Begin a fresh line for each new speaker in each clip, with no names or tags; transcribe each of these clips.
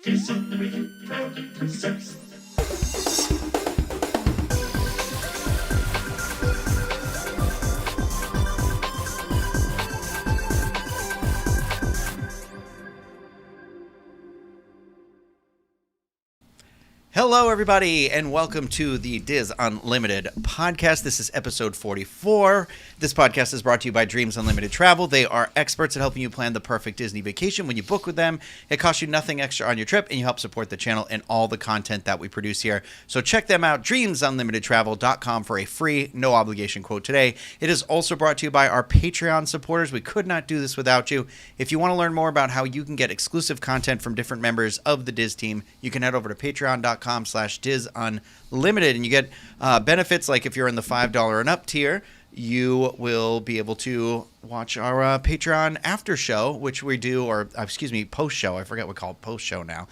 Diz Unlimited proudly presents.
Hello, everybody, and welcome to the Diz Unlimited podcast. This is episode 44. This podcast is brought to you by Dreams Unlimited Travel. They are experts at helping you plan the perfect Disney vacation. When you book with them, it costs you nothing extra on your trip, and you help support the channel and all the content that we produce here. So check them out, dreamsunlimitedtravel.com, for a free, no-obligation quote today. It is also brought to you by our Patreon supporters. We could not do this without you. If you want to learn more about how you can get exclusive content from different members of the Diz team, you can head over to patreon.com/DizUnlimited, and you get benefits like if you're in the $5 and up tier, you will be able to watch our Patreon after show, which we do, or post show. I forget what we call it, post show now,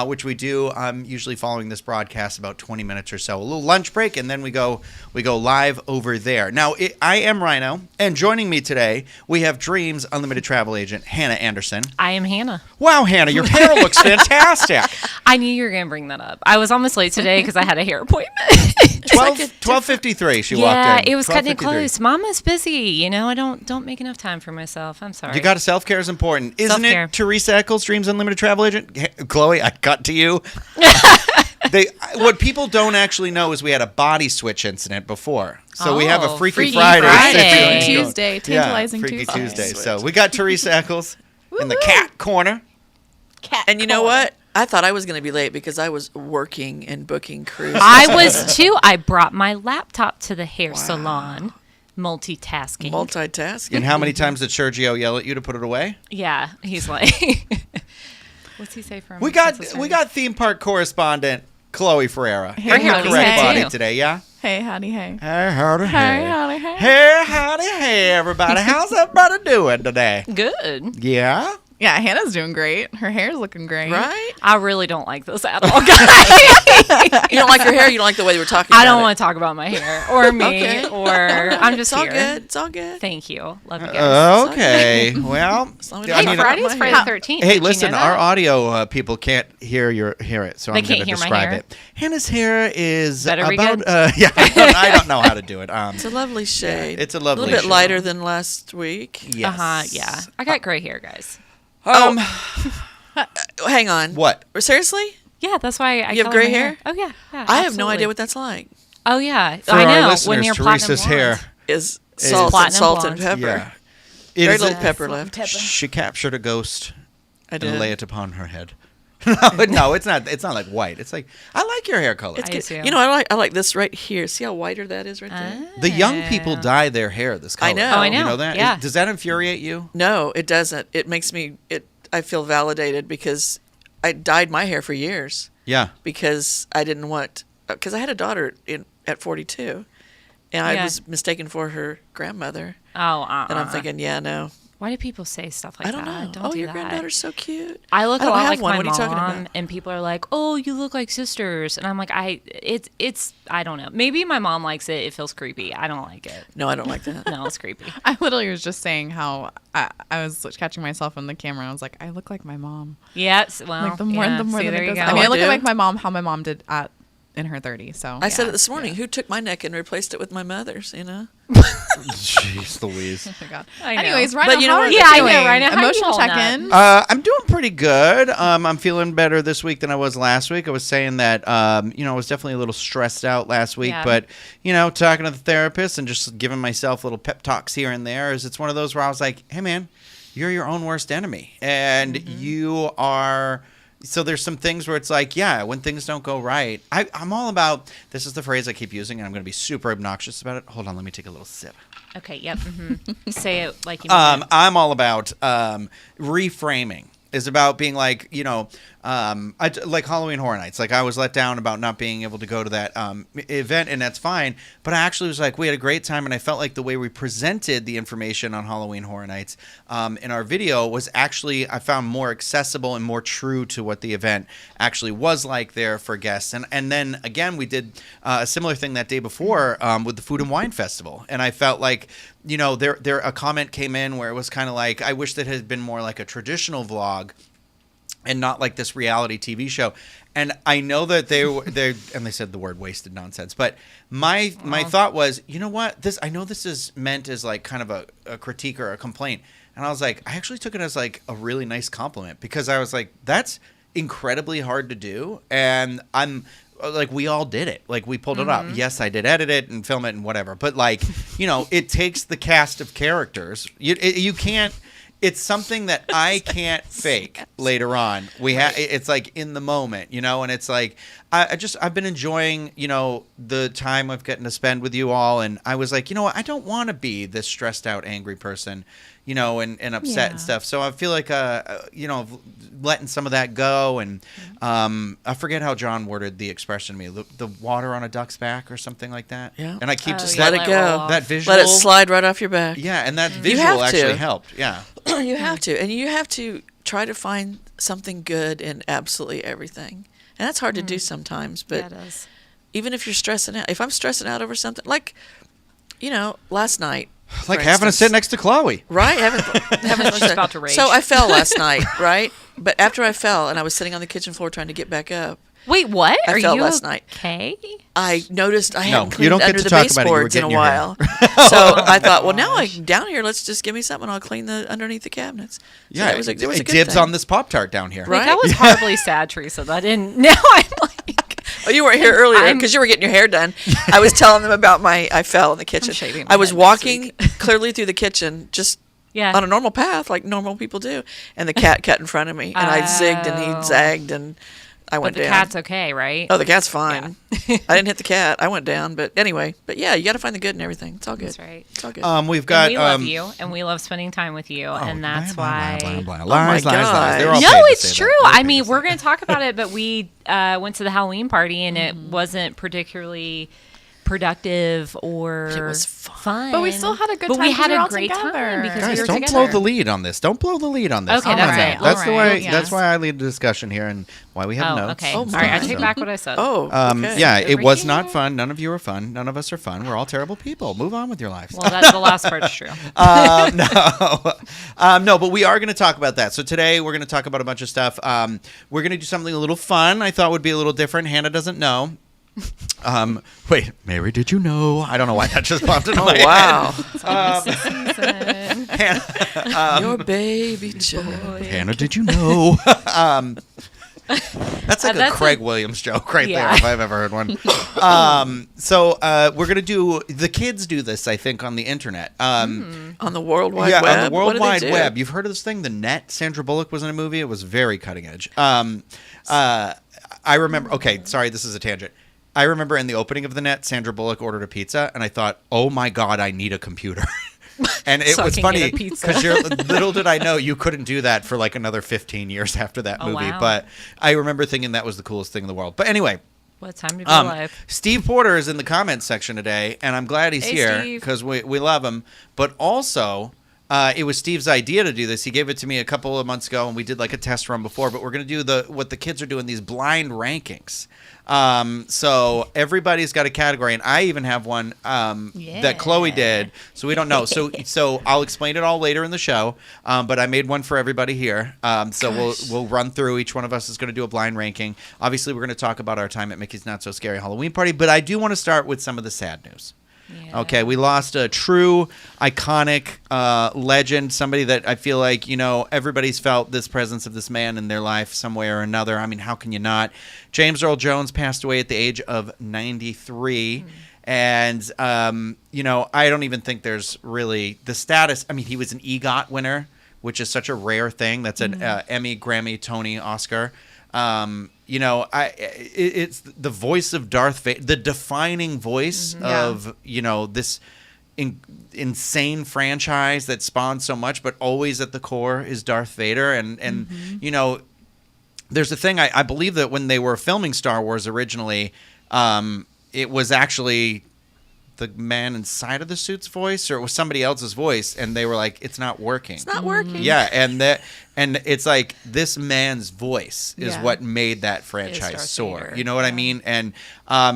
which we do usually following this broadcast, about 20 minutes or so, a little lunch break, and then we go live over there. Now, I am Rhino, and joining me today, we have Dreams Unlimited Travel Agent Hannah Anderson.
I am Hannah.
Wow, Hannah, your hair looks fantastic.
I knew you were going to bring that up. I was almost late today because I had a hair appointment.
12:53 she walked in.
Yeah, it was cutting it close. Mama's busy. You know, I don't make enough time for myself. I'm sorry.
You got to self-care is important. Isn't
Self-care.
it, Teresa Eccles, Dreams Unlimited Travel Agent? Chloe, I cut to you. What people don't actually know is we had a body switch incident before. So we have a Freaky Friday.
Friday.
Tuesday. Tantalizing
Freaky
Tuesday.
So we got Teresa Eccles in the cat corner.
And you know what? I thought I was going to be late because I was working and booking cruises.
I was too. I brought my laptop to the hair salon. Multitasking.
And how many times did Sergio yell at you to put it away?
Yeah, he's like,
What's he say for him?
We got theme park correspondent Chloe Ferreira in the
howdy,
correct
hey.
body today, yeah?
Hey, howdy, hey.
Hey, howdy,
Hey,
hey.
howdy, hey.
Hey, howdy, hey, everybody. How's everybody doing today?
good.
Yeah?
Yeah, Hannah's doing great. Her hair's looking great.
Right?
I really don't like this at all, guys.
You don't like your hair? You don't like the way we're talking about
I don't
it?
want to talk about my hair or me
Okay.
or I'm just
It's all
here.
good. It's all good.
Thank you. Love you guys.
Okay. Well,
long as
Hey,
I mean,
Friday's Friday the 13th.
hey,
Did you
listen,
know
our
that?
audio people can't hear it, so
They
I'm going
can't
to
hear my
describe
hair?
it. Hannah's hair is
Better be
about,
good?
I don't know how to do it.
It's a lovely shade.
It's a lovely
A little bit
shade.
lighter than last week.
Yes.
Yeah. I got gray hair, guys.
Hang on.
What?
Seriously?
Yeah, that's why I
You have
color
gray
my
hair?
Oh, yeah.
I have no idea what that's like.
Oh, yeah.
For
I
our
know.
listeners,
when you're
Teresa's
platinum
hair.
blonde.
Is salt
platinum
and
blonde.
pepper.
Yeah.
Very
Is
little
it-
pepper left.
She captured a ghost
I
and
did.
lay it upon her head. No, it's not. It's not like white. It's like, I like your hair color.
I do too.
You know, I like this right here. See how whiter that is right there?
The young people dye their hair this color.
I know.
Oh, I know.
You know that?
Yeah.
Does that infuriate you?
No, it doesn't. It makes me. I feel validated because I dyed my hair for years
Yeah.
because I didn't want. Because I had a daughter at 42, and I
Yeah.
was mistaken for her grandmother.
Oh,
And I'm thinking, yeah, no,
why do people say stuff like
I don't
that?
know.
Don't
oh,
do
your
that.
granddaughter's so cute.
I look
I
a
don't
lot
have
like
one.
my
What are you talking
mom,
about?
and people are like, "Oh, you look like sisters," and I'm like, it's I don't know. Maybe my mom likes it. It feels creepy. I don't like it.
No, I don't like that.
No, it's creepy.
I literally was just saying how I was catching myself on the camera. I was like, I look like my mom.
Yes. Well,
Like the more
yeah.
than
See,
it
there you
goes.
go.
I mean, I look
do.
like my mom, how my mom did in her 30s. So
I said it this morning. Who took my neck and replaced it with my mother's? You know.
Jeez Louise.
Oh my God.
I know.
Anyways, Rhino,
But you know
how
what?
are you
Yeah, I
doing?
know, Rhino. How you
Emotional
holding
check-in.
I'm doing pretty good. I'm feeling better this week than I was last week. I was saying that, I was definitely a little stressed out last week,
Yeah.
but, talking to the therapist and just giving myself little pep talks here and there it's one of those where I was like, hey, man, you're your own worst enemy. And you are... So there's some things where it's like, yeah, when things don't go right, I'm all about, this is the phrase I keep using, and I'm going to be super obnoxious about it. Hold on, let me take a little sip.
Okay. Yep. Say it like you mean it.
I'm all about reframing. Is about being like, like Halloween Horror Nights. Like I was let down about not being able to go to that event, and that's fine. But I actually was like, we had a great time, and I felt like the way we presented the information on Halloween Horror Nights in our video was actually, I found, more accessible and more true to what the event actually was like there for guests. And then again, we did a similar thing that day before with the Food and Wine Festival, and I felt like, there a comment came in where it was kind of like, I wish that it had been more like a traditional vlog. and not like this reality TV show. And I know that they and they said the word wasted nonsense, but my thought was, you know what? I know this is meant as like kind of a critique or a complaint. And I was like, I actually took it as like a really nice compliment, because I was like, that's incredibly hard to do. And I'm like, we all did it. Like, we pulled it off. Yes, I did edit it and film it and whatever. But like, you know, it takes the cast of characters. You can't. It's something that I can't fake later on. It's like in the moment, you know, and it's like I've been enjoying, you know, the time I've gotten to spend with you all, and I was like, you know what, I don't want to be this stressed out, angry person, you know, and upset and stuff. So I feel like you know, letting some of that go, and I forget how John worded the expression to me, the water on a duck's back or something like that.
Yeah.
And I keep
just let it go.
That visual,
let it slide right off your back.
Yeah, and that visual actually helped. Yeah.
You have to. And you have to try to find something good in absolutely everything. And that's hard to do sometimes. But
it is.
even if you're stressing out, if I'm stressing out over something, like, you know, last night.
Like having to sit next to Chloe.
Right?
She's about to rage.
So I fell last night, right? But after I fell and I was sitting on the kitchen floor trying to get back up.
Wait, what?
I fell last night.
Okay?
I noticed I hadn't
you
cleaned
don't get
under
to
the
talk about it. You were
baseboards in a
getting your hair.
while. So I thought, well, now I'm down here. Let's just give me something. I'll clean the underneath the cabinets. So
Yeah,
it was a good
dibs
thing.
on this Pop-Tart down here.
Right?
Like, that was horribly sad, Teresa. That didn't. Now I'm like.
Oh, you weren't here earlier because you were getting your hair done. I was telling them about I fell in the kitchen.
shaving my
I was
head
walking clearly through the kitchen, just
Yeah.
on a normal path like normal people do, and the cat cut in front of me, and I zigged and he zagged, and I went
But the
down.
cat's okay, right?
Oh, the cat's fine. I didn't hit the cat. I went down, but anyway. But yeah, you got to find the good in everything. It's all good.
That's right.
It's all good.
We've got.
And we love you, and we love spending time with you, and that's why.
Lies. They're all
No,
paid to
it's
say
true.
that. They're
I
paid
mean,
to say
we're
that.
going to talk about it, but we went to the Halloween party, and it wasn't particularly productive or
It was fun.
But we still had a good
But
time
we
'cause
had
we were
a
all
great
together.
time because
Guys,
we were
don't
together.
blow the lead on this. Don't blow the lead on this.
Okay, that's
Come on
right.
now. That's the
Alright,
way.
yes.
That's why I lead the discussion here, and why we have
Oh,
notes.
okay.
Oh,
All right, I
my.
take back what I said.
Oh, okay.
Yeah, it was
Everything.
not fun. None of you are fun. None of us are fun. We're all terrible people. Move on with your lives.
Well, that's the last part's true.
No, but we are going to talk about that. So today we're going to talk about a bunch of stuff. We're going to do something a little fun. I thought would be a little different. Hannah doesn't know. Wait, Mary, did you know? I don't know why that just popped into my
Wow.
head. Hannah,
Your baby joy.
Hannah, did you know? That's like a
That's
Craig Williams joke right
Yeah.
there, if I've ever heard one. So we're going to do, the kids do this, I think, on the internet.
On the World Wide
Yeah,
Web.
on the World
What do they
Wide
do?
Web. You've heard of this thing, The Net? Sandra Bullock was in a movie. It was very cutting edge. I remember, okay, sorry, this is a tangent. I remember in the opening of The Net, Sandra Bullock ordered a pizza, and I thought, oh my God, I need a computer. And it
So I
was
can
funny
get a pizza.
because little did I know you couldn't do that for like another 15 years after that
Oh,
movie.
wow.
But I remember thinking that was the coolest thing in the world. But anyway,
What time to be alive?
Steve Porter is in the comments section today, and I'm glad he's
Hey,
here
Steve.
because we love him. But also, it was Steve's idea to do this. He gave it to me a couple of months ago, and we did like a test run before. But we're going to do what the kids are doing, these blind rankings. So everybody's got a category, and I even have one that Chloe did. So we don't know. So I'll explain it all later in the show. But I made one for everybody here. So we'll run through. Each one of us is going to do a blind ranking. Obviously, we're going to talk about our time at Mickey's Not So Scary Halloween Party. But I do want to start with some of the sad news.
Yeah.
Okay, we lost a true, iconic legend, somebody that I feel like, you know, everybody's felt this presence of this man in their life some way or another. I mean, how can you not? James Earl Jones passed away at the age of 93. And, you know, I don't even think there's really the status. I mean, he was an EGOT winner, which is such a rare thing. That's an Emmy, Grammy, Tony, Oscar. You know, it's the voice of Darth Vader, the defining voice of, you know, this insane franchise that spawned so much, but always at the core is Darth Vader. And you know, there's a thing, I believe that when they were filming Star Wars originally, it was actually the man inside of the suit's voice, or it was somebody else's voice, and they were like, it's not working.
It's not working.
Yeah, and it's like this man's voice is what made that franchise
Darth
soar.
Vader.
You know what I mean? And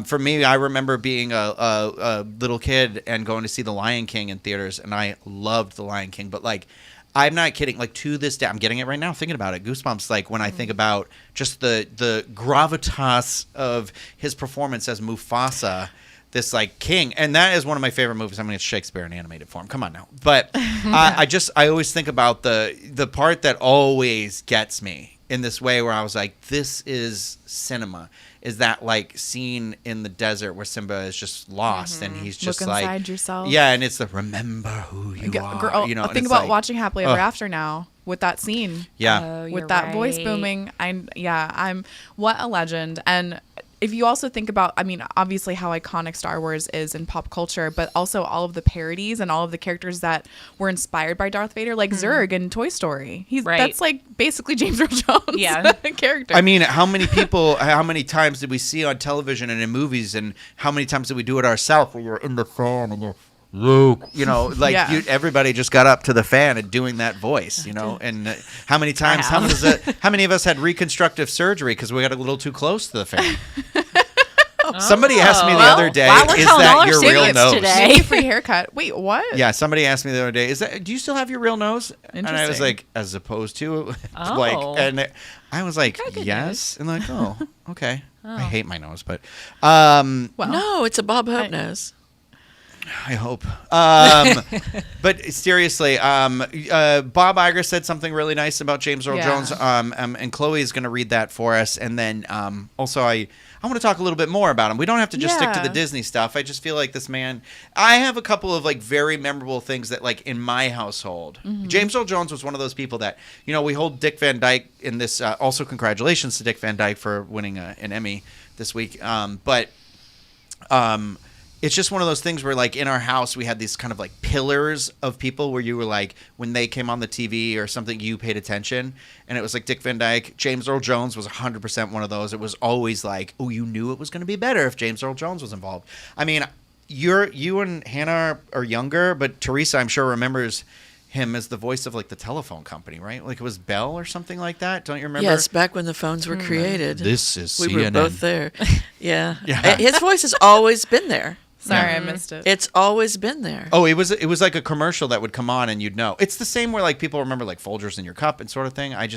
for me, I remember being a little kid and going to see The Lion King in theaters, and I loved The Lion King, but like I'm not kidding. Like, to this day, I'm getting it right now thinking about it. Goosebumps, like, when I think about just the gravitas of his performance as Mufasa, this, like, king. And that is one of my favorite movies. I mean, it's Shakespeare in animated form. Come on now. But I always think about the part that always gets me in this way where I was like, this is cinema. Is that, like, scene in the desert where Simba is just lost and he's just
Look
like,
inside yourself.
yeah, and it's the remember who you are.
Girl,
You know, and
think
it's
about
like,
watching Happily Ever After now with that scene.
Yeah.
Oh,
With
you're
that voice
right.
booming. I'm what a legend. And if you also think about, I mean, obviously how iconic Star Wars is in pop culture, but also all of the parodies and all of the characters that were inspired by Darth Vader, like Zurg in Toy Story.
Right.
That's like basically James Earl Jones
Yeah.
character.
I mean, how many times did we see on television and in movies, and how many times did we do it ourselves where you're in the fan and you're Luke, you know, like
Yeah.
everybody just got up to the fan and doing that voice, you know, and how many times, how many of us had reconstructive surgery because we got a little too close to the fan? Somebody asked me the other day,
wow, we're
is
telling all
that
our
your real
secrets
nose?
today.
Maybe a free haircut. Wait, what?
Yeah, somebody asked me the other day, do you still have your real nose? And I was
Interesting.
like, as opposed to,
Oh.
like, and I was like,
got good
yes, and like, oh, okay. I hate my nose, but
Well,
No, it's a Bob Hope nose.
I hope. But seriously, Bob Iger said something really nice about James Earl
Yeah.
Jones, and Chloe is going to read that for us. And then also, I want to talk a little bit more about him. We don't have to just stick to the
Yeah.
Disney stuff. I just feel like this man. I have a couple of like very memorable things that like in my household. James Earl Jones was one of those people that we hold Dick Van Dyke in this. Also, congratulations to Dick Van Dyke for winning an Emmy this week. It's just one of those things where, like, in our house, we had these kind of, like, pillars of people where you were, like, when they came on the TV or something, you paid attention. And it was, like, Dick Van Dyke. James Earl Jones was 100% one of those. It was always, like, oh, you knew it was going to be better if James Earl Jones was involved. I mean, you and Hannah are younger, but Teresa, I'm sure, remembers him as the voice of, like, the telephone company, right? Like, it was Bell or something like that. Don't you remember?
Yes, back when the phones were created.
This is
we
CNN.
were both there. Yeah.
Yeah.
His voice has always been there.
sorry, I missed it.
It's always been there.
Oh, it was like a commercial that would come on and you'd know. It's the same where like people remember like Folgers in your cup and sort of thing. I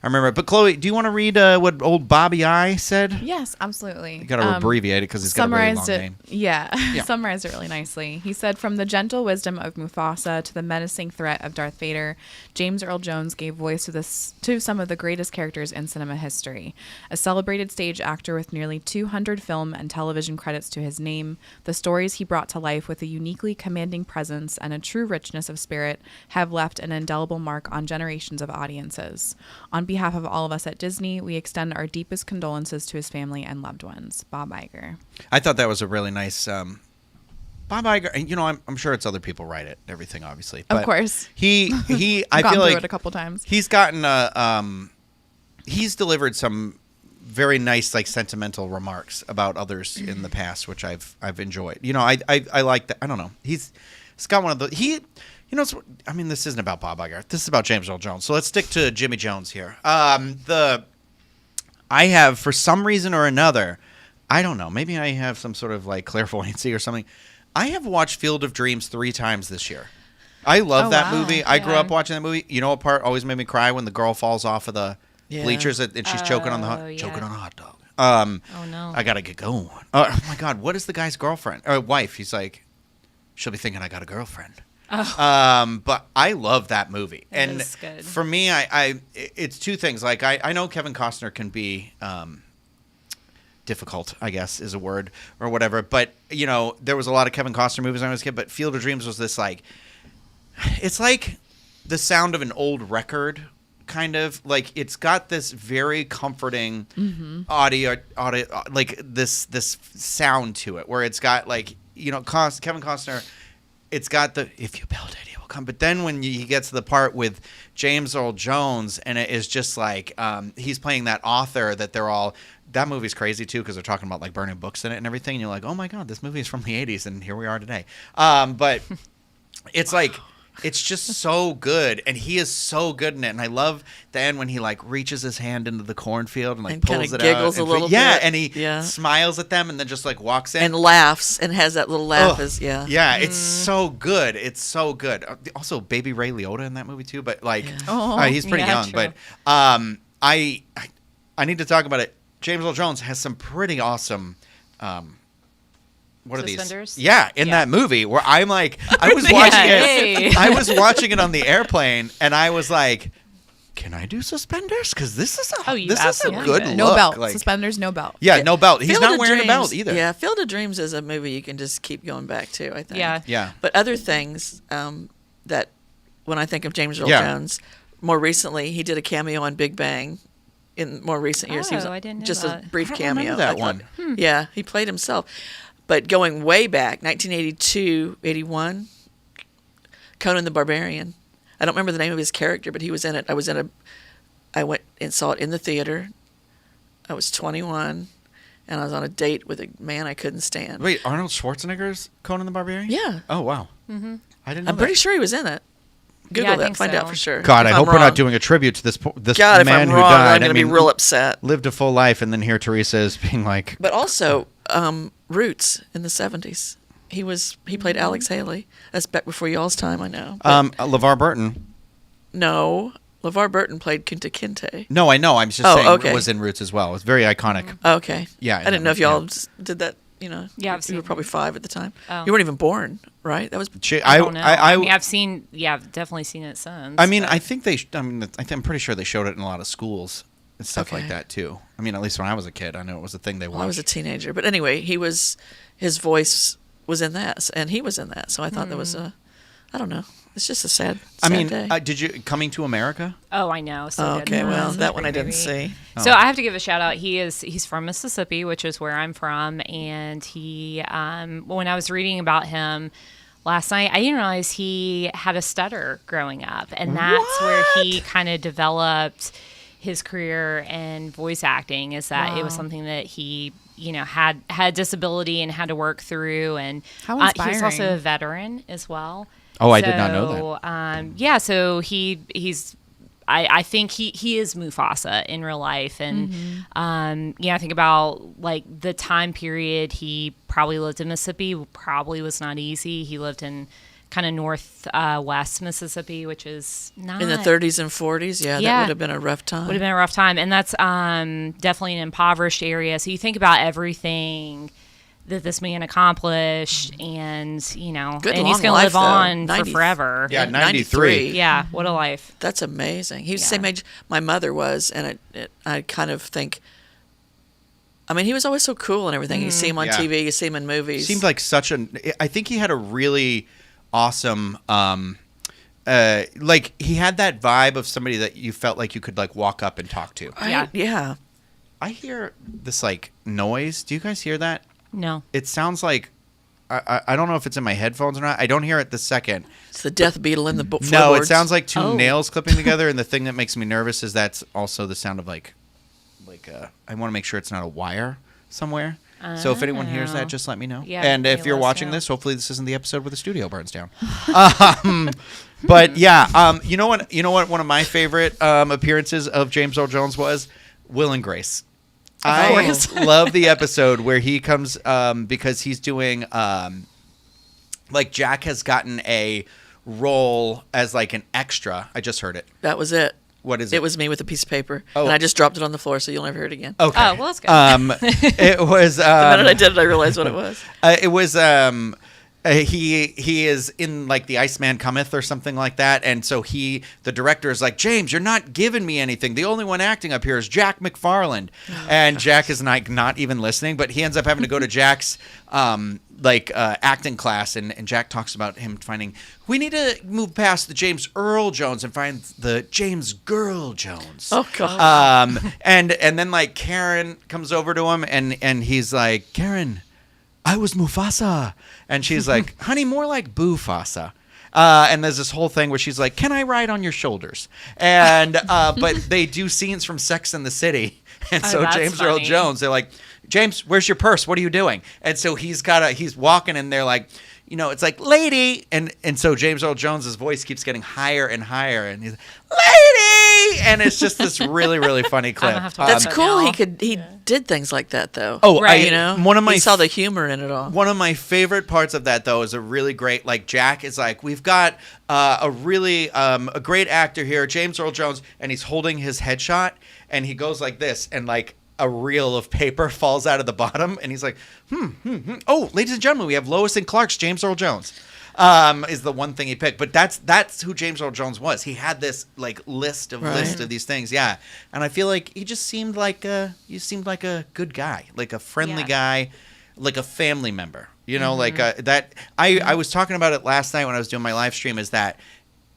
remember it. But Chloe, do you want to read what old Bobby I said?
Yes, absolutely.
You got to abbreviate it because he's got a very long name.
Yeah, summarized it really nicely. He said, from the gentle wisdom of Mufasa to the menacing threat of Darth Vader, James Earl Jones gave voice to some of the greatest characters in cinema history. A celebrated stage actor with nearly 200 film and television credits to his name, the stories he brought to life with a uniquely commanding presence and a true richness of spirit have left an indelible mark on generations of audiences. On behalf of all of us at Disney, we extend our deepest condolences to his family and loved ones. Bob Iger.
I thought that was a really nice Bob Iger. And, I'm sure it's other people write it, everything obviously. But
Of course.
He I
Gone
feel
through
like
it a couple times.
he's gotten he's delivered some very nice, like, sentimental remarks about others in the past, which I've enjoyed. I like that. I don't know. He's got one of the this isn't about Bob Iger. This is about James Earl Jones. So let's stick to Jimmy Jones here. I have, for some reason or another, I don't know. Maybe I have some sort of like clairvoyancy or something. I have watched Field of Dreams 3 times this year. I love that
wow.
movie. I grew
Yeah.
up watching that movie. You know what part always made me cry? When the girl falls off of the bleachers and she's choking on
Oh,
choking
yeah.
on a hot dog.
Oh no.
I gotta get going. Oh my God, what is the guy's girlfriend or wife? He's like, she'll be thinking I got a girlfriend. But I love that movie,
It
and
is good.
for me, it's two things. Like I know Kevin Costner can be difficult, I guess is a word or whatever. But there was a lot of Kevin Costner movies when I was a kid. But Field of Dreams was this like, it's like the sound of an old record. Kind of like it's got this very comforting audio, like this sound to it, where it's got like Kevin Costner. It's got the if you build it, he will come. But then when he gets to the part with James Earl Jones, and it is just like he's playing that author that they're all. That movie's crazy too because they're talking about like burning books in it and everything. And you're like, oh my God, this movie is from the '80s, and here we are today. But it's like. It's just so good, and he is so good in it. And I love the end when he like reaches his hand into the cornfield and like
And
pulls
kinda
it
giggles
out.
a little
yeah,
bit.
and he
Yeah.
smiles at them and then just like walks in
And laughs and has that little laugh.
Oh,
Yeah,
it's so good. It's so good. Also, Baby Ray Liotta in that movie too, but like,
Oh,
he's pretty
yeah,
young.
true.
But I need to talk about it. James Earl Jones has some pretty awesome. What are
Suspenders?
these? Yeah, in
Yeah.
that movie where I'm like, I was
Yeah,
watching
hey.
it. I was watching it on the airplane, and I was like, "Can I do suspenders? Because this is a
you
this is a
absolutely
good
could.
look."
No belt.
Like,
Suspenders, no belt.
yeah, no belt. He's
Field
not
of
wearing a belt
Dreams-
either.
Yeah, Field of Dreams is a movie you can just keep going back to, I think.
Yeah.
Yeah.
But other things that, when I think of James Earl
Yeah.
Jones, more recently, he did a cameo on Big Bang in more recent years. He was
Oh, I didn't know
just
that.
a brief
I don't
cameo.
remember that
I thought-
one.
Yeah, he played himself. But going way back, 1982, 81, Conan the Barbarian. I don't remember the name of his character, but he was in it. I went and saw it in the theater. I was 21, and I was on a date with a man I couldn't stand.
Wait, Arnold Schwarzenegger's Conan the Barbarian?
Yeah.
Oh wow. Mm-hmm. I didn't know
I'm pretty
that.
sure he was in it. Google
I
that,
think
find
so.
out for sure.
God, I
If
hope
I'm
we're not
wrong.
doing a tribute to this
God, if
man
I'm
who
wrong,
died.
I'm going to be real upset.
Lived a full life, and then here Teresa is being like,
But also, Roots in the 70s. He played Alex Haley. That's back before y'all's time, I know. But
LeVar Burton.
no, LeVar Burton played Kunta Kinte.
No, I know. I'm just
Oh,
saying
okay.
was in Roots as well. It's very iconic.
Okay.
Yeah,
I didn't know if y'all did that. You know,
Yeah, I've
you
seen
were probably
it.
5 at the time.
Oh.
You weren't even born, right? That was
I don't know. I mean, I've seen. Yeah, I've definitely seen it since.
I mean,
but-
I think I'm pretty sure they showed it in a lot of schools and stuff like
Okay.
that too. I mean, at least when I was a kid, I know it was a thing they watched.
I was a teenager, but anyway, his voice was in that, and he was in that. So I thought that was I don't know. It's just a sad day.
Did you Coming to America?
Oh, I know. So
Oh,
good.
okay, well,
That's a
that one I
great
didn't
movie.
see.
So I have to give a shout out. He's from Mississippi, which is where I'm from, and he when I was reading about him last night, I didn't realize he had a stutter growing up, and that's where he kind of developed his career in voice acting. Is that it was something that he had disability and had to work through, and
How
he's also
inspiring.
a veteran as well.
Oh, I did not know
that. Yeah, so he's. I think he is Mufasa in real life, and I think about like the time period he probably lived in Mississippi. Probably was not easy. He lived in kind of northwest Mississippi, which is not
In the 30s and 40s, that
Yeah.
would have been a rough time.
would have been a rough time, and that's definitely an impoverished area. So you think about everything that this man accomplished, and
Good
and he's
long
going to
life,
live
though.
on
90
for forever.
Yeah, 93.
Yeah, what a life.
That's amazing. He was the
Yeah.
same age my mother was, and I kind of think. I mean, he was always so cool and everything. You see him on
Yeah.
TV, you see him in movies.
Seemed like I think he had a really awesome. Like he had that vibe of somebody that you felt like you could like walk up and talk to.
Right? Yeah.
I hear this like noise. Do you guys hear that?
No.
It sounds like I don't know if it's in my headphones or not. I don't hear it the second.
It's the death beetle in the
No, it
floorboards.
sounds like two
Oh.
nails clipping together. And the thing that makes me nervous is that's also the sound of like I want to make sure it's not a wire somewhere. So if anyone hears that, just let me know.
Yeah,
and if
maybe
you're
let us
watching
know.
this, hopefully this isn't the episode where the studio burns down. But yeah, you know what? One of my favorite appearances of James Earl Jones was Will and Grace. I
course.
love the episode where he comes because he's doing like Jack has gotten a role as like an extra. I just heard it.
That was it.
What is it?
It was me with a piece of paper,
Oh.
and I just dropped it on the floor, so you'll never hear it again.
Okay.
Oh, well, that's good.
It was.
The minute I did it, I realized what it was.
It was. He is in like the Iceman Cometh or something like that, and so the director is like, James, you're not giving me anything. The only one acting up here is Jack McFarland, and Jack is like not even listening, but he ends up having to go to Jack's acting class, and Jack talks about him finding we need to move past the James Earl Jones and find the James Girl Jones.
Oh God.
And then like Karen comes over to him and he's like, Karen, I was Mufasa. And she's like, honey, more like Bufasa. And there's this whole thing where she's like, can I ride on your shoulders? And but they do scenes from Sex and the City. And so
that's
James Earl
funny.
Jones, they're like, James, where's your purse? What are you doing? And so he's walking and they're like, it's like lady, and so James Earl Jones's voice keeps getting higher and higher, and he's lady, and it's just this really really funny clip.
have to watch
That's
that
cool.
now.
He did things like that though.
Oh,
Right.
You know,
one of my
he saw the humor in it all.
One of my favorite parts of that, though, is a really great, like, Jack is like, we've got a really, a great actor here, James Earl Jones, and he's holding his headshot, and he goes like this, and, like, a reel of paper falls out of the bottom, and he's like, Oh, ladies and gentlemen, we have Lois and Clark's James Earl Jones. Is the one thing he picked, but that's who James Earl Jones was. He had this like list of these things, yeah. And I feel like he just seemed like a good guy, like a friendly guy, like a family member. Like that. I was talking about it last night when I was doing my live stream. Is that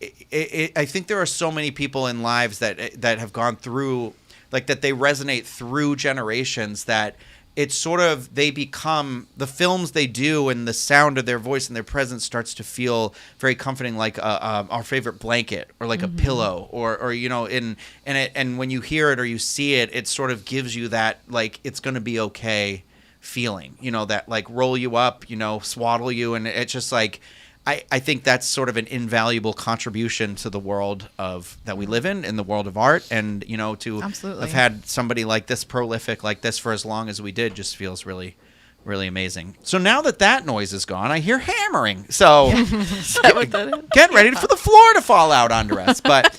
I think there are so many people in lives that have gone through like that they resonate through generations that. It's sort of they become the films they do and the sound of their voice and their presence starts to feel very comforting, like our favorite blanket or like a pillow or and when you hear it or you see it, it sort of gives you that like it's going to be okay feeling, that like roll you up, swaddle you, and it's just like. I think that's sort of an invaluable contribution to the world that we live in the world of art, and to
Absolutely.
have had somebody like this prolific like this for as long as we did just feels really, really amazing. So now that noise is gone, I hear hammering. So get ready for the floor to fall out under us. But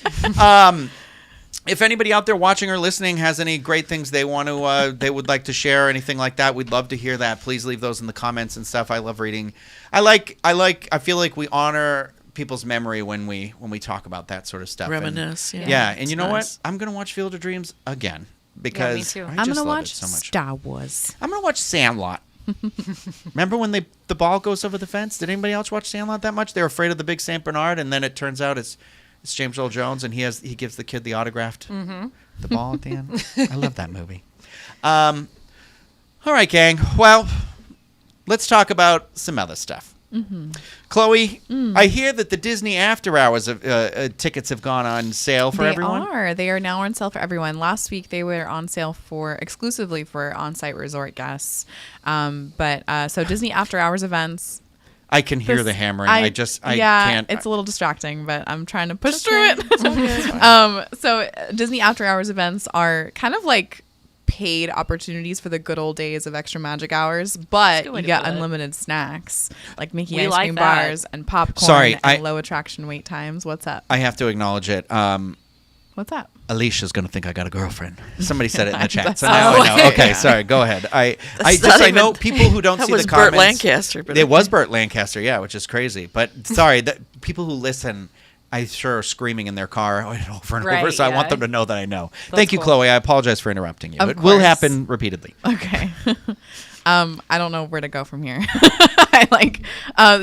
if anybody out there watching or listening has any great things they want to, they would like to share or anything like that, we'd love to hear that. Please leave those in the comments and stuff. I love reading. I feel like we honor people's memory when we talk about that sort of stuff.
Reminisce.
Yeah. And
It's
you know
nice.
what? I'm going to watch Field of Dreams again because
me too.
I
I'm
just
gonna
love
watch
it so much.
Star Wars.
I'm going to watch Sandlot. Remember when the ball goes over the fence? Did anybody else watch Sandlot that much? They were afraid of the big Saint Bernard, and then it turns out it's James Earl Jones, and he gives the kid the autographed the ball at the end. I love that movie. All right, gang. Well, let's talk about some other stuff. Chloe, I hear that the Disney After Hours tickets have gone on sale for everyone.
They are now on sale for everyone. Last week they were on sale exclusively for on-site resort guests. So Disney After Hours events.
I can hear the hammering. I can't.
It's a little distracting, but I'm trying to push through it. So Disney After Hours events are kind of like paid opportunities for the good old days of extra magic hours, but you get unlimited snacks like Mickey ice cream bars and popcorn and low attraction wait times. What's up?
I have to acknowledge it.
What's up?
Alicia's going to think I got a girlfriend. Somebody said it in the chat, so now I know. Okay, sorry. Go ahead. I know people who don't see the comments.
That was Burt Lancaster.
It was Burt Lancaster, yeah, which is crazy. But sorry, people who listen, I'm sure are screaming in their car over and over, so I want them to know that I know. Thank you, Chloe. I apologize for interrupting you. It will happen repeatedly.
Okay. I don't know where to go from here.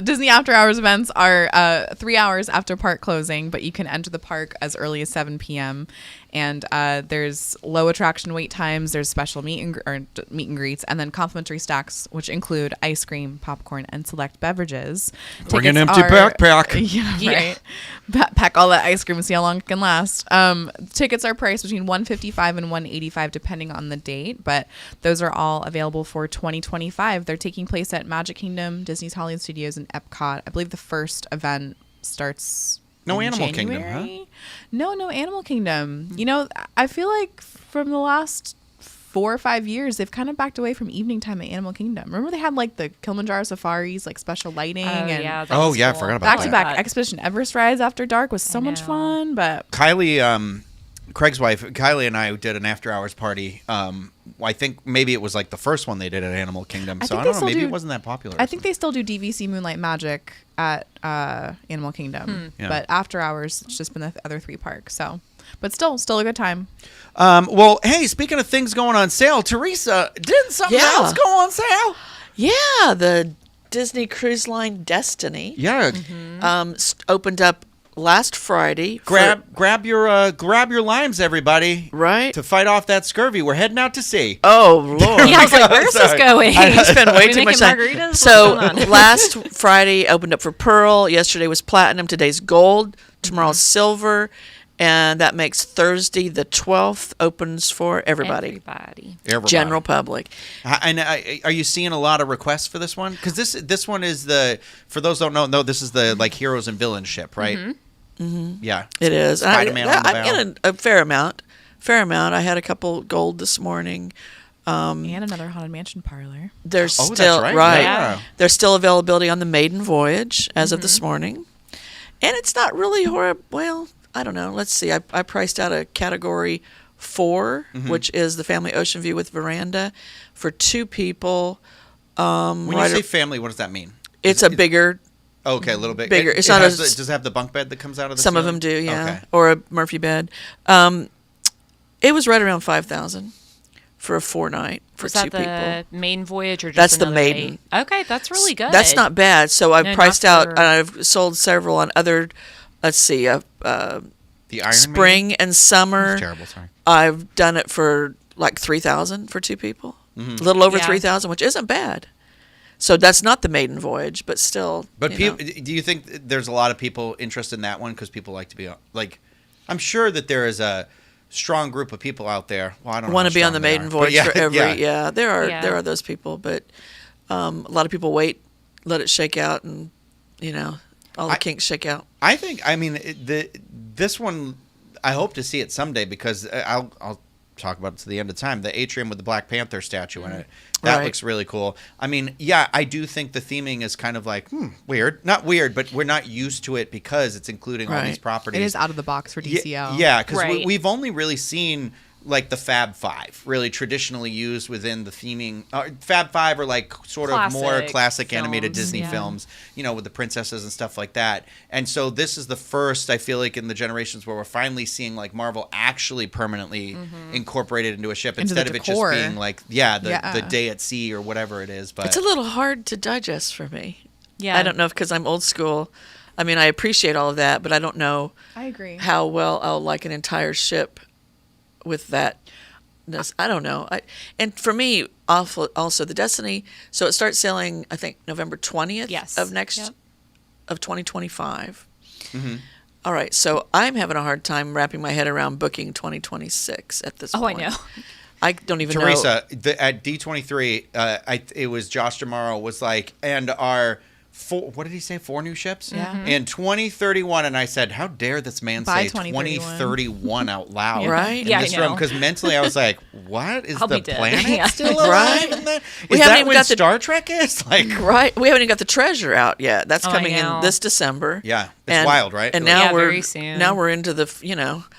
Disney After Hours events are 3 hours after park closing, but you can enter the park as early as 7 p.m. And there's low attraction wait times. There's special meet and greets, and then complimentary stacks, which include ice cream, popcorn, and select beverages.
Bring an empty backpack.
Yeah, right. Pack all that ice cream and see how long it can last. Tickets are priced between $155 and $185 depending on the date, but those are all available for 2025. They're taking place at Magic Kingdom, Disney's Hollywood Studios, and Epcot. I believe the first event starts
No Animal
January.
Kingdom, huh?
No Animal Kingdom. I feel like from the last 4 or 5 years, they've kind of backed away from evening time at Animal Kingdom. Remember they had like the Kilimanjaro safaris, like special lighting.
I forgot about that.
Back-to-back Expedition Everest rides after dark was so much fun. But
Kylie, Craig's wife, Kylie and I did an after hours party. I think maybe it was like the first one they did at Animal Kingdom. So I don't know. Maybe it wasn't that popular.
I think they still do DVC Moonlight Magic at Animal Kingdom.
Yeah.
But after hours, it's just been the other 3 parks. So, but still a good time.
Well, hey, speaking of things going on sale, Teresa, didn't something else go on sale?
Yeah, the Disney Cruise Line Destiny.
Yeah.
Opened up last Friday.
Grab your limes, everybody.
Right.
To fight off that scurvy. We're heading out to sea.
Oh, Lord.
Yeah, I was like, where's this going?
I spent way too much time.
Margaritas?
So last Friday opened up for Pearl. Yesterday was Platinum. Today's Gold. Tomorrow's Silver. And that makes Thursday the 12th opens for everybody.
Everybody.
General public.
And are you seeing a lot of requests for this one? Because this one is for those who don't know, this is the like heroes and villains ship, right?
Mm-hmm.
Yeah.
It is.
Spider-Man on the bow.
I'm getting a fair amount. I had a couple gold this morning.
And another Haunted Mansion parlor.
There's
that's
still
right.
Yeah.
There's still availability on the Maiden Voyage as of this morning, and it's not really horrible. Well, I don't know. Let's see. I priced out a category 4, which is the family ocean view with veranda for 2 people.
When you say family, what does that mean?
It's a bigger.
Okay, a little bit
Bigger.
It
It's not
has
as-
does it have the bunk bed that comes out of the
Some of
ceiling?
them do, yeah,
Okay.
or a Murphy bed. It was right around 5,000 for a 4-night for
Was
2
that
people.
the main voyage or just
That's the
another
maiden.
date? Okay, that's really good.
That's not bad. So I've
No, not
priced out,
for-
and I've sold several on other. Let's see,
The Iron Maiden?
spring and summer.
That's terrible. Sorry.
I've done it for like 3,000 for 2 people, a little over
Yeah.
3,000, which isn't bad. So that's not the maiden voyage, but still.
But
you know.
do you think there's a lot of people interested in that one because people like to be like? I'm sure that there is a strong group of people out there. Well, I don't know
want
how
to be on the
strong they
maiden
are, but
voyage
yeah,
for every
yeah.
there
Yeah.
are those people, but a lot of people wait, let it shake out, and all the kinks shake out.
I think. I mean, this one. I hope to see it someday because I'll talk about it to the end of time. The atrium with the Black Panther statue in it. That
Right.
looks really cool. I mean, yeah, I do think the theming is kind of like weird. Not weird, but we're not used to it because it's including all these
Right.
properties.
It is out of the box for DCL.
Yeah, because
Right.
we've only really seen like the Fab Five really traditionally used within the theming. Fab Five are like sort of more
Classic
classic animated
films,
Disney
yeah.
films, with the princesses and stuff like that. And so this is the first, I feel like, in the generations where we're finally seeing like Marvel actually permanently incorporated into a ship
Into the
instead of it just
decor.
being like, the day at sea or whatever it is. But
It's a little hard to digest for me.
Yeah.
I don't know because I'm old school. I mean, I appreciate all of that, but I don't know
I agree.
how well I'll like an entire ship with that. I don't know. And for me, also the Destiny. So it starts sailing, I think, November 20th
Yes.
of
Yep.
of 2025. All right, so I'm having a hard time wrapping my head around booking 2026 at this
Oh, I
point.
know.
I don't even know.
Teresa, at D23, it was Josh Damaro was like, and our what did he say? 4 new ships?
Yeah.
In 2031, and I said, how dare this man
By
say
2031.
2031 out loud?
Yeah.
Right?
Yeah, I
In this
know.
room, because mentally I was like, what is
I'll
the
be dead.
planet
Yeah.
still alive?
Right?
In that?
We
Is
haven't
that
even
when
got the-
Star Trek is? Like,
Right. We haven't even got the treasure out yet. That's
Oh, I
coming in
know.
this December.
Yeah, it's wild, right?
And
Yeah,
now
very soon.
Now we're into the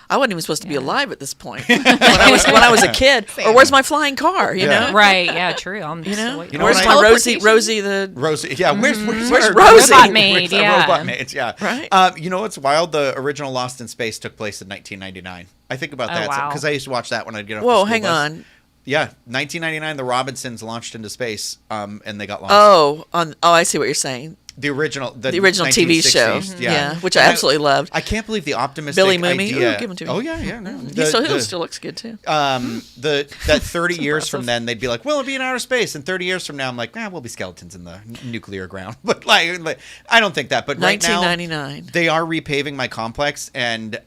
I wasn't even supposed to be alive at this point when I was a kid. Or where's my flying car? You
Yeah.
know.
Right, yeah, true. I'm
You know.
still waiting.
You know
Where's
what
my
I-
Rosie the
Rosie, yeah. Where's
Where's
our-
Rosie?
Robot maid,
Where's our
yeah.
robot maids, yeah.
Right.
You know what's wild? The original Lost in Space took place in 1999. I think about
Oh,
that
wow.
because I used to watch that when I'd get off the
Whoa,
school
hang
bus.
on.
Yeah, 1999, the Robinsons launched into space, and they got lost.
I see what you're saying.
The original
TV show.
1960s,
Yeah, which I
And
absolutely loved.
I can't believe the optimistic
Billy Mooney.
idea.
Ooh, give him to me.
Oh yeah, no.
He
The-
still looks good too.
that 30 years from
impressive.
then they'd be like, well, it'll be in outer space, and 30 years from now I'm like, we'll be skeletons in the nuclear ground. But like I don't think that. But right now
1999.
they are repaving my complex, and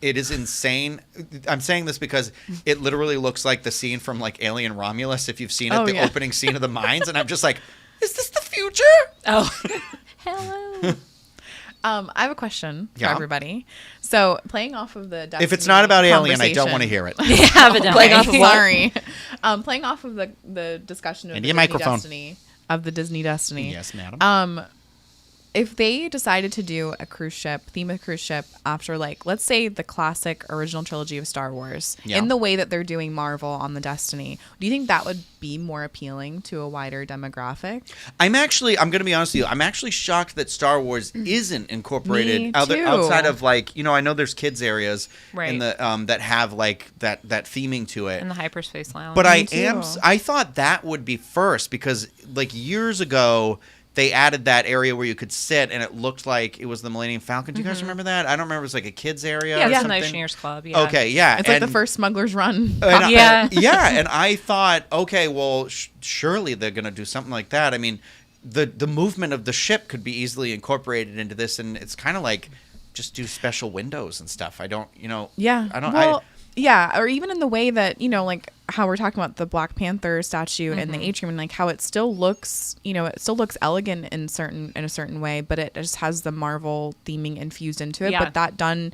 it is insane. I'm saying this because it literally looks like the scene from like Alien Romulus, if you've seen it,
Oh,
the
yeah.
opening scene of the mines, and I'm just like, is this the future?
Oh, hello.
I have a question for
Yeah.
everybody. So, playing off of the
If it's not about Alien, I don't want to hear it.
Yeah, evidently.
Playing off of what?
Sorry. Playing off of the discussion of
Into
the
your
Disney
microphone.
Destiny of the Disney Destiny.
Yes, madam.
If they decided to do a cruise ship, theme a cruise ship after, like, let's say the classic original trilogy of Star Wars,
Yeah.
in the way that they're doing Marvel on the Destiny, do you think that would be more appealing to a wider demographic?
I'm going to be honest with you. I'm actually shocked that Star Wars isn't incorporated
Me
other,
too.
outside of like, I know there's kids areas in
Right.
the that have like that theming to it.
In the hyperspace lounge.
But
Me too.
I thought that would be first because like years ago they added that area where you could sit and it looked like it was the Millennium Falcon. Do you guys remember that? I don't remember. It was like a kids area.
yeah,
or
it's an
something.
Oceaneers Club. Yeah.
Okay, yeah.
It's like the
and-
first Smuggler's Run.
and
Yeah.
yeah, and I thought, okay, well, surely they're going to do something like that. I mean, the movement of the ship could be easily incorporated into this, and it's kind of like just do special windows and stuff. I don't,
Yeah.
I don't.
Well, yeah, or even in the way that, like how we're talking about the Black Panther statue and the atrium, and like how it still looks, it still looks elegant in a certain way, but it just has the Marvel theming infused into it.
Yeah.
But that done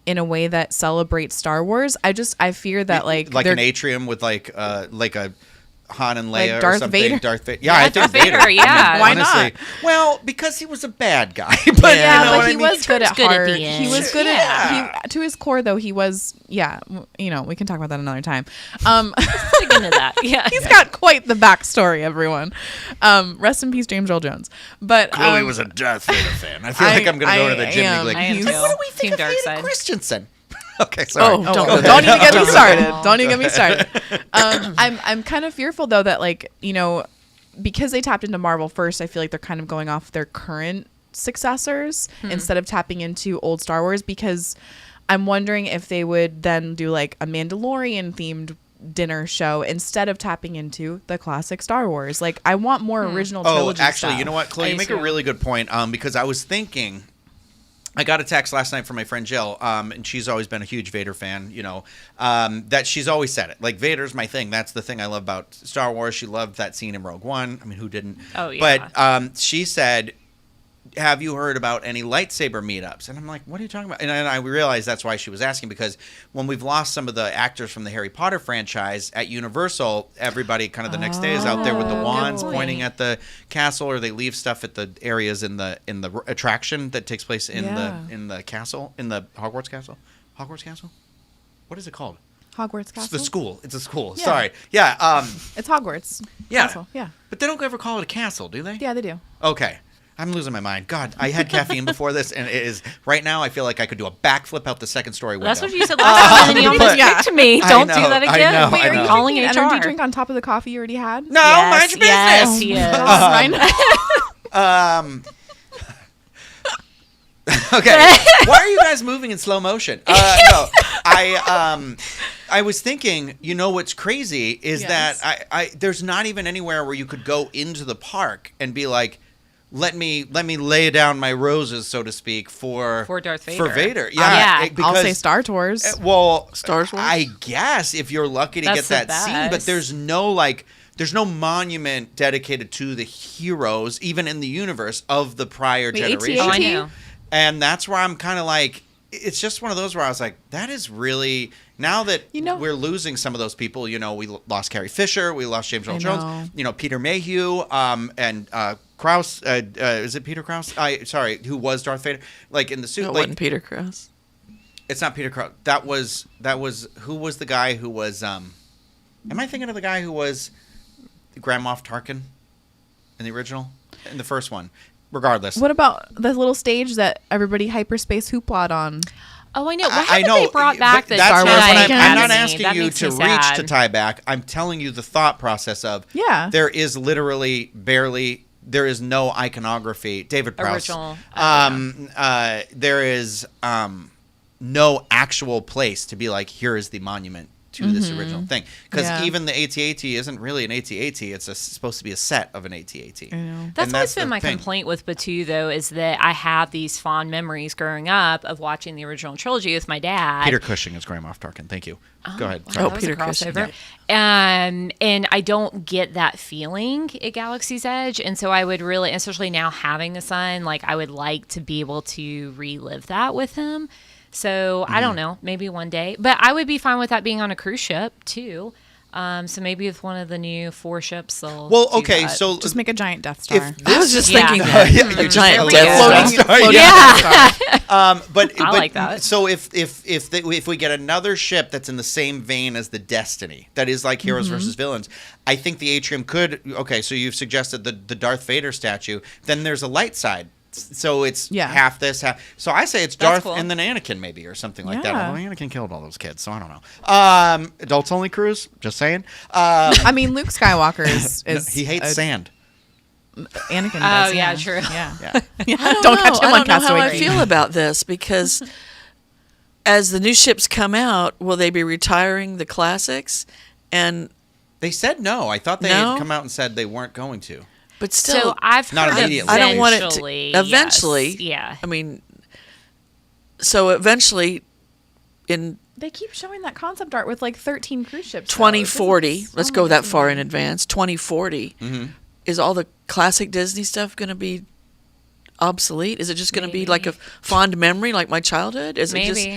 in a way that celebrates Star Wars, I fear that like
an atrium with like a Han and Leia
Like Darth
or something.
Vader?
Darth Vader. Yeah, I think
Darth Vader, yeah.
I mean,
Why
honestly,
not?
Well, because he was a bad guy. But
yeah,
you know
but
what
he
I mean?
was good at
Good at
heart.
the end.
He was good at to his core though. He was we can talk about that another time.
Let's dig into that. Yeah.
He's got quite the backstory, everyone. Rest in peace, James Earl Jones. But
Clearly was a Darth Vader fan. I feel like I'm going to go to the gym and be
I am
like,
too.
what do we think
Team
of
Dark
Hayden
Side.
Christensen? Okay, sorry.
Oh, don't
don't even get me started. Don't even get me started. I'm kind of fearful though that like because they tapped into Marvel first, I feel like they're kind of going off their current successors instead of tapping into old Star Wars, because I'm wondering if they would then do like a Mandalorian themed dinner show instead of tapping into the classic Star Wars. Like I want more original trilogy
actually,
stuff.
you know what, Chloe,
I
you
do
make a
too.
really good point. Because I was thinking, I got a text last night from my friend Jill, and she's always been a huge Vader fan, that she's always said it. Like, Vader's my thing. That's the thing I love about Star Wars. She loved that scene in Rogue One. I mean, who didn't?
Oh, yeah.
But she said, have you heard about any lightsaber meetups? And I'm like, what are you talking about? And I realized that's why she was asking, because when we've lost some of the actors from the Harry Potter franchise at Universal, everybody kind of the next day is out there with the wands
point.
pointing at the castle, or they leave stuff at the areas in the attraction that takes place in the castle, in the Hogwarts castle. Hogwarts castle? What is it called?
Hogwarts
It's
Castle.
the school. It's a school.
Yeah.
Sorry. Yeah.
It's Hogwarts.
Yeah.
Castle. Yeah.
But they don't ever call it a castle, do they?
Yeah, they do.
Okay. I'm losing my mind. God, I had caffeine before this, and it is right now. I feel like I could do a backflip out the second story window.
That's what you said last time, and then you almost
Yeah.
kicked to me.
I
Don't
know,
do that
I
again.
know,
Wait,
I
are you
know.
calling
An
HR?
energy drink on top of the coffee you already had?
No,
Yes,
mind your business.
yes, he is.
I know.
Okay. Why are you guys moving in slow motion? No, I was thinking. What's crazy is
Yes.
that I there's not even anywhere where you could go into the park and be like, let me lay down my roses, so to speak, for
Darth Vader.
For Vader,
Yeah.
I'll say Star Tours.
Well,
Star Wars?
I guess if you're lucky to
That's
get
the
that scene, but
best.
there's no monument dedicated to the heroes, even in the universe of the prior
The
generation.
Oh, I
AT-AT?
know.
And that's where I'm kind of like, it's just one of those where I was like, that is really, now that we're losing some of those people, we lost Carrie Fisher, we lost James Earl Jones, Peter Mayhew, and Krause, is it Peter Krause? Sorry, who was Darth Vader? Like in the suit.
No, it
like,
wasn't Peter Krause.
It's not Peter Krause. That was, who was the guy who was, am I thinking of the guy who was Grand Moff Tarkin in the original? In the first one? Regardless.
What about the little stage that everybody hyperspace hoopla on?
Oh, I know. Why
I
haven't
know,
they brought back
but
the
that's
Jedi
what I'm
Academy?
not asking
That
you
makes
to
me
reach
sad.
to tie back. I'm telling you the thought process of there is literally barely, there is no iconography. David Prowse.
Original.
There is no actual place to be like, here is the monument to this original thing, because even the AT-AT isn't really an AT-AT. It's supposed to be a set of an AT-AT.
That's always been my complaint with Batu, though, is that I have these fond memories growing up of watching the original trilogy with my dad.
Peter Cushing is Grand Moff Tarkin. Thank you. Go ahead.
Wow,
Sorry.
that was
Peter
a
Cushing,
crossover. And I don't get that feeling at Galaxy's Edge, and so I would really, especially now having a son, like I would like to be able to relive that with him. So I don't know, maybe one day, but I would be fine with that being on a cruise ship too. So maybe with one of the new 4 ships, they'll
Well,
do
okay,
that.
so
Just make a giant Death Star.
I was just
Yeah.
thinking that.
Yeah,
a giant
There we
Death
go.
Star.
Floating
Yeah.
Death Star.
But
I like that.
So if we get another ship that's in the same vein as the Destiny, that is like heroes versus villains, I think the atrium could. Okay, so you've suggested the Darth Vader statue. Then there's a light side. So it's half this, half. So I say it's Darth
cool.
and then Anakin maybe, or something like that.
Yeah.
Although Anakin killed all those kids, so I don't know. Adults only cruise. Just saying.
I mean, Luke Skywalker is
he hates sand.
Anakin.
Oh,
Does,
yeah, true.
Yeah.
Yeah.
Don't catch him
I
on
don't know how
Castaway
I
Cay.
feel about this, because as the new ships come out, will they be retiring the classics? And
They said no. I thought they
No?
had come out and said they weren't going to.
but still,
So I've
Not
heard
immediately.
I don't want it to
eventually,
eventually.
yes. Yeah.
I mean, So eventually, in
They keep showing that concept art with like 13 cruise ships.
2040, let's go that far in advance. 2040, is all the classic Disney stuff going to be obsolete? Is it just going to be like a fond memory, like my childhood? Is it just,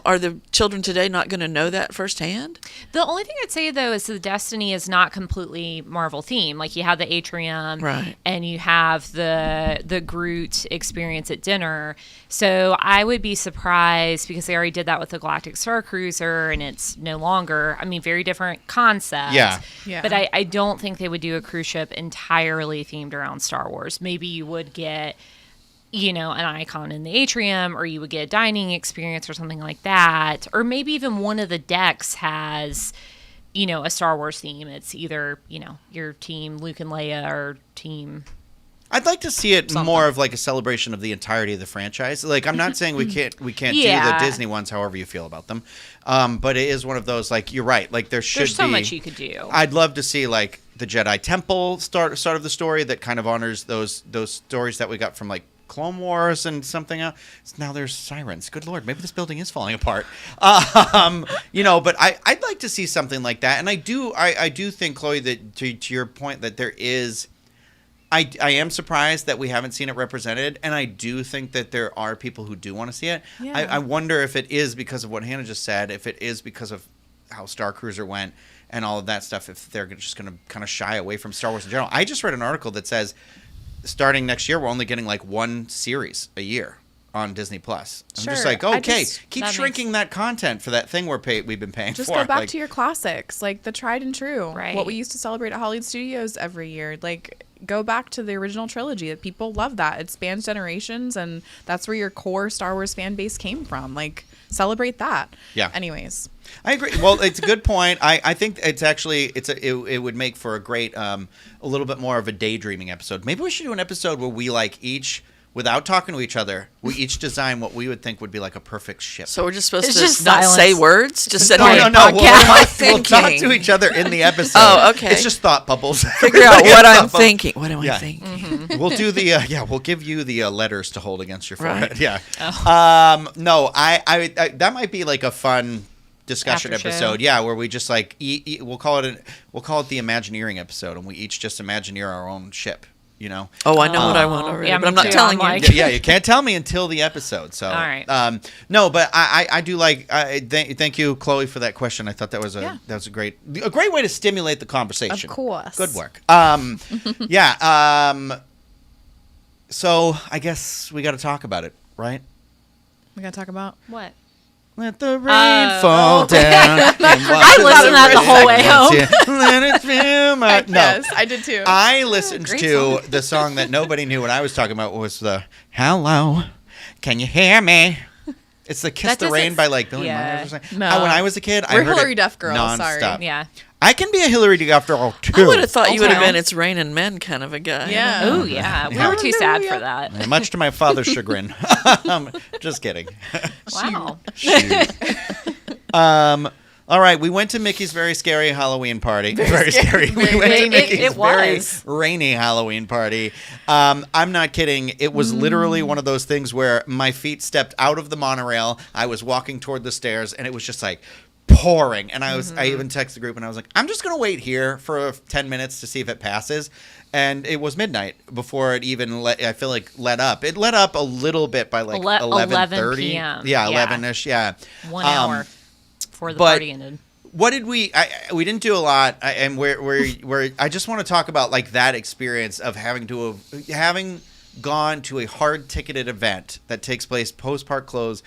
are the children today not going to know that firsthand?
The only thing I'd say, though, is the Destiny is not completely Marvel themed. Like, you have the atrium,
Right.
and you have the Groot experience at dinner. So I would be surprised, because they already did that with the Galactic Star Cruiser, and it's no longer, very different concept.
Yeah.
But I don't think they would do a cruise ship entirely themed around Star Wars. Maybe you would get an icon in the atrium, or you would get a dining experience or something like that. Or maybe even one of the decks has, a Star Wars theme. It's either, your team Luke and Leia or team...
I'd like to see it more of like a celebration of the entirety of the franchise. Like, I'm not saying we can't do the Disney ones, however you feel about them. But it is one of those, like, you're right. Like, there's so
much you could do.
I'd love to see, like, the Jedi Temple start of the story that kind of honors those stories that we got from, like, Clone Wars and something else. Now there's sirens. Good Lord, maybe this building is falling apart. But I'd like to see something like that. And I do think, Chloe, that to your point, that there is. I am surprised that we haven't seen it represented, and I do think that there are people who do want to see it.
Yeah.
I wonder if it is because of what Hannah just said, if it is because of how Star Cruiser went and all of that stuff, if they're just going to kind of shy away from Star Wars in general. I just read an article that says starting next year, we're only getting like one series a year on Disney Plus. I'm just like, okay, keep shrinking that content for that thing we've been paying
just
for.
Just go back to your classics, like the tried and true.
Right.
What we used to celebrate at Hollywood Studios every year. Like, go back to the original trilogy. People love that. It spans generations, and that's where your core Star Wars fan base came from. Like, celebrate that.
Yeah.
Anyways.
I agree. Well, it's a good point. I think it's actually it would make for a great a little bit more of a daydreaming episode. Maybe we should do an episode where we like each, without talking to each other, we each design what we would think would be like a perfect ship.
So we're just supposed
It's
to
just
not
silence.
say words? Just sit
No.
here and
We'll
podcast.
talk to each other in the episode.
Oh, okay.
It's just thought bubbles.
Figure out what I'm thinking. What am I thinking?
Mm-hmm.
We'll do the we'll give you the letters to hold against your forehead.
Right.
Yeah.
Oh.
No, I that might be like a fun discussion
After show.
episode. Yeah, where we just like we'll call it the Imagineering episode, and we each just Imagineer our own ship.
Oh, I know what I want already,
yeah,
but I'm
me
not
too.
telling
I'm
you.
like-
Yeah, you can't tell me until the episode. So,
All right.
No, but I do like. Thank you, Chloe, for that question. I thought that was a great way to stimulate the conversation.
Of course.
Good work. So I guess we got to talk about it, right?
We got to talk about
What?
Let the rain fall down.
I listened to that the whole way home.
Let it fill my... No.
Yes, I did too.
I listened
Great
to
song.
the song that nobody knew what I was talking about was the Hello, Can You Hear Me? It's the Kiss
That
the Rain
doesn't-
by like Billy
yeah.
Myers or something.
No.
When I was a kid, I
We're
heard
Hillary
it
Duff girls,
nonstop.
sorry.
Yeah.
I can be a Hillary Duff girl too.
I would have thought you would have
Okay.
been It's Raining Men kind of a guy.
Yeah.
Oh, yeah. We were too sad for
Hallelujah.
that.
Much to my father's chagrin. Just kidding.
Wow.
All right, we went to Mickey's very scary Halloween party. Very scary. We went to Mickey's
It
very
was.
rainy Halloween party. I'm not kidding. It was literally one of those things where my feet stepped out of the monorail. I was walking toward the stairs, and it was just like pouring. And I even texted the group, and I was like, I'm just going to wait here for 10 minutes to see if it passes. And it was midnight before it even let up. It let up a little bit by like 11:30
p.m.
Yeah,
Yeah.
11ish. Yeah,
1 hour before the
but-
party ended.
What did we didn't do a lot, and where I just want to talk about like that experience of having gone to a hard ticketed event that takes place post park close,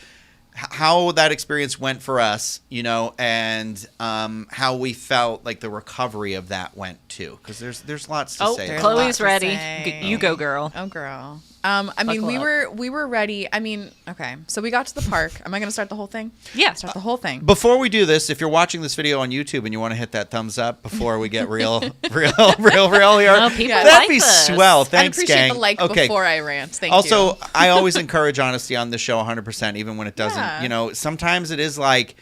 how that experience went for us, and how we felt like the recovery of that went too, because there's lots to say.
there's
about
lot
Chloe's
to
ready.
say.
You go, girl.
Oh, girl. I mean,
Buckle
we were ready. I mean, okay. So we got to the park. Am I going to start the whole thing?
Yeah.
Start the whole thing.
Before we do this, if you're watching this video on YouTube and you want to hit that thumbs up before we get real here,
No, people
Yeah.
that'd
like
be
this.
swell.
I'd
Thanks,
appreciate
gang.
the like
Okay.
before I rant. Thank
Also,
you.
I always encourage honesty on the show 100%, even when it doesn't.
Yeah.
Sometimes it is like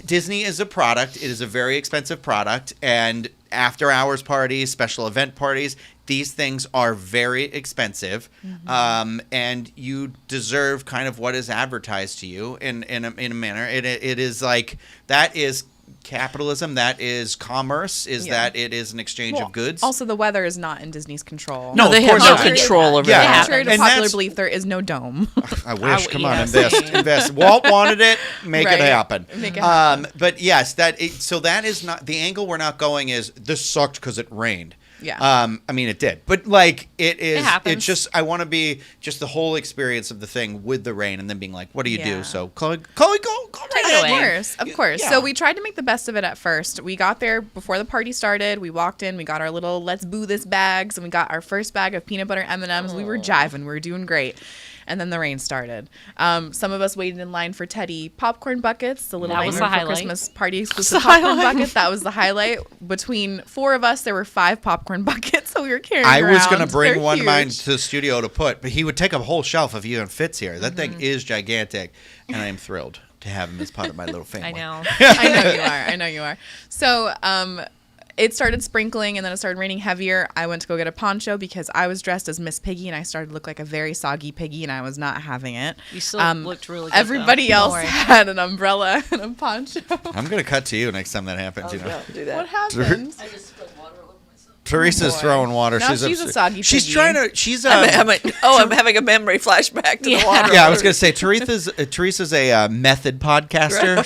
Disney is a product. It is a very expensive product, and after hours parties, special event parties, these things are very expensive, and you deserve kind of what is advertised to you in a manner. It is like that is capitalism, that is commerce, that it is an exchange of goods.
Also, the weather is not in Disney's control.
No, they have no control over that.
Contrary to popular belief, there is no dome.
I wish. Come on, invest. Walt wanted it. Make it happen.
Make it happen.
But yes, so that is not the angle we're not going. Is this sucked because it rained?
Yeah.
I mean, it did, but like it is.
It happens.
It's just I want to be just the whole experience of the thing with the rain, and then being like, what do you do? So Chloe, go right ahead.
Of course.
Yeah.
So we tried to make the best of it at first. We got there before the party started. We walked in. We got our little "Let's Boo This" bags, and we got our first bag of peanut butter M&Ms. We were jiving. We were doing great. And then the rain started. Some of us waited in line for Teddy popcorn buckets, the little
That was
Nightmare
the
Before
highlight.
Christmas party exclusive popcorn bucket. That was the highlight. Between 4 of us, there were 5 popcorn buckets, so we were carrying
I
around.
was going to bring
They're
one of mine
huge.
to the studio to put, but he would take up a whole shelf if he even fits here. That thing is gigantic, and I am thrilled to have him as part of my little family.
I know.
I know you are. So, it started sprinkling, and then it started raining heavier. I went to go get a poncho because I was dressed as Miss Piggy, and I started to look like a very soggy piggy, and I was not having it.
You still looked really good.
Everybody
though. Don't
else
worry.
had an umbrella and a poncho.
I'm going to cut to you next time that happens. You know,
Don't do that.
What happened?
I just spilled water all over myself.
Teresa's
boy.
throwing water.
Now she's a
upset.
soggy
She's
piggy.
trying to. She's
I'm having a memory flashback to the water.
Yeah, I was going to say Teresa's a method podcaster.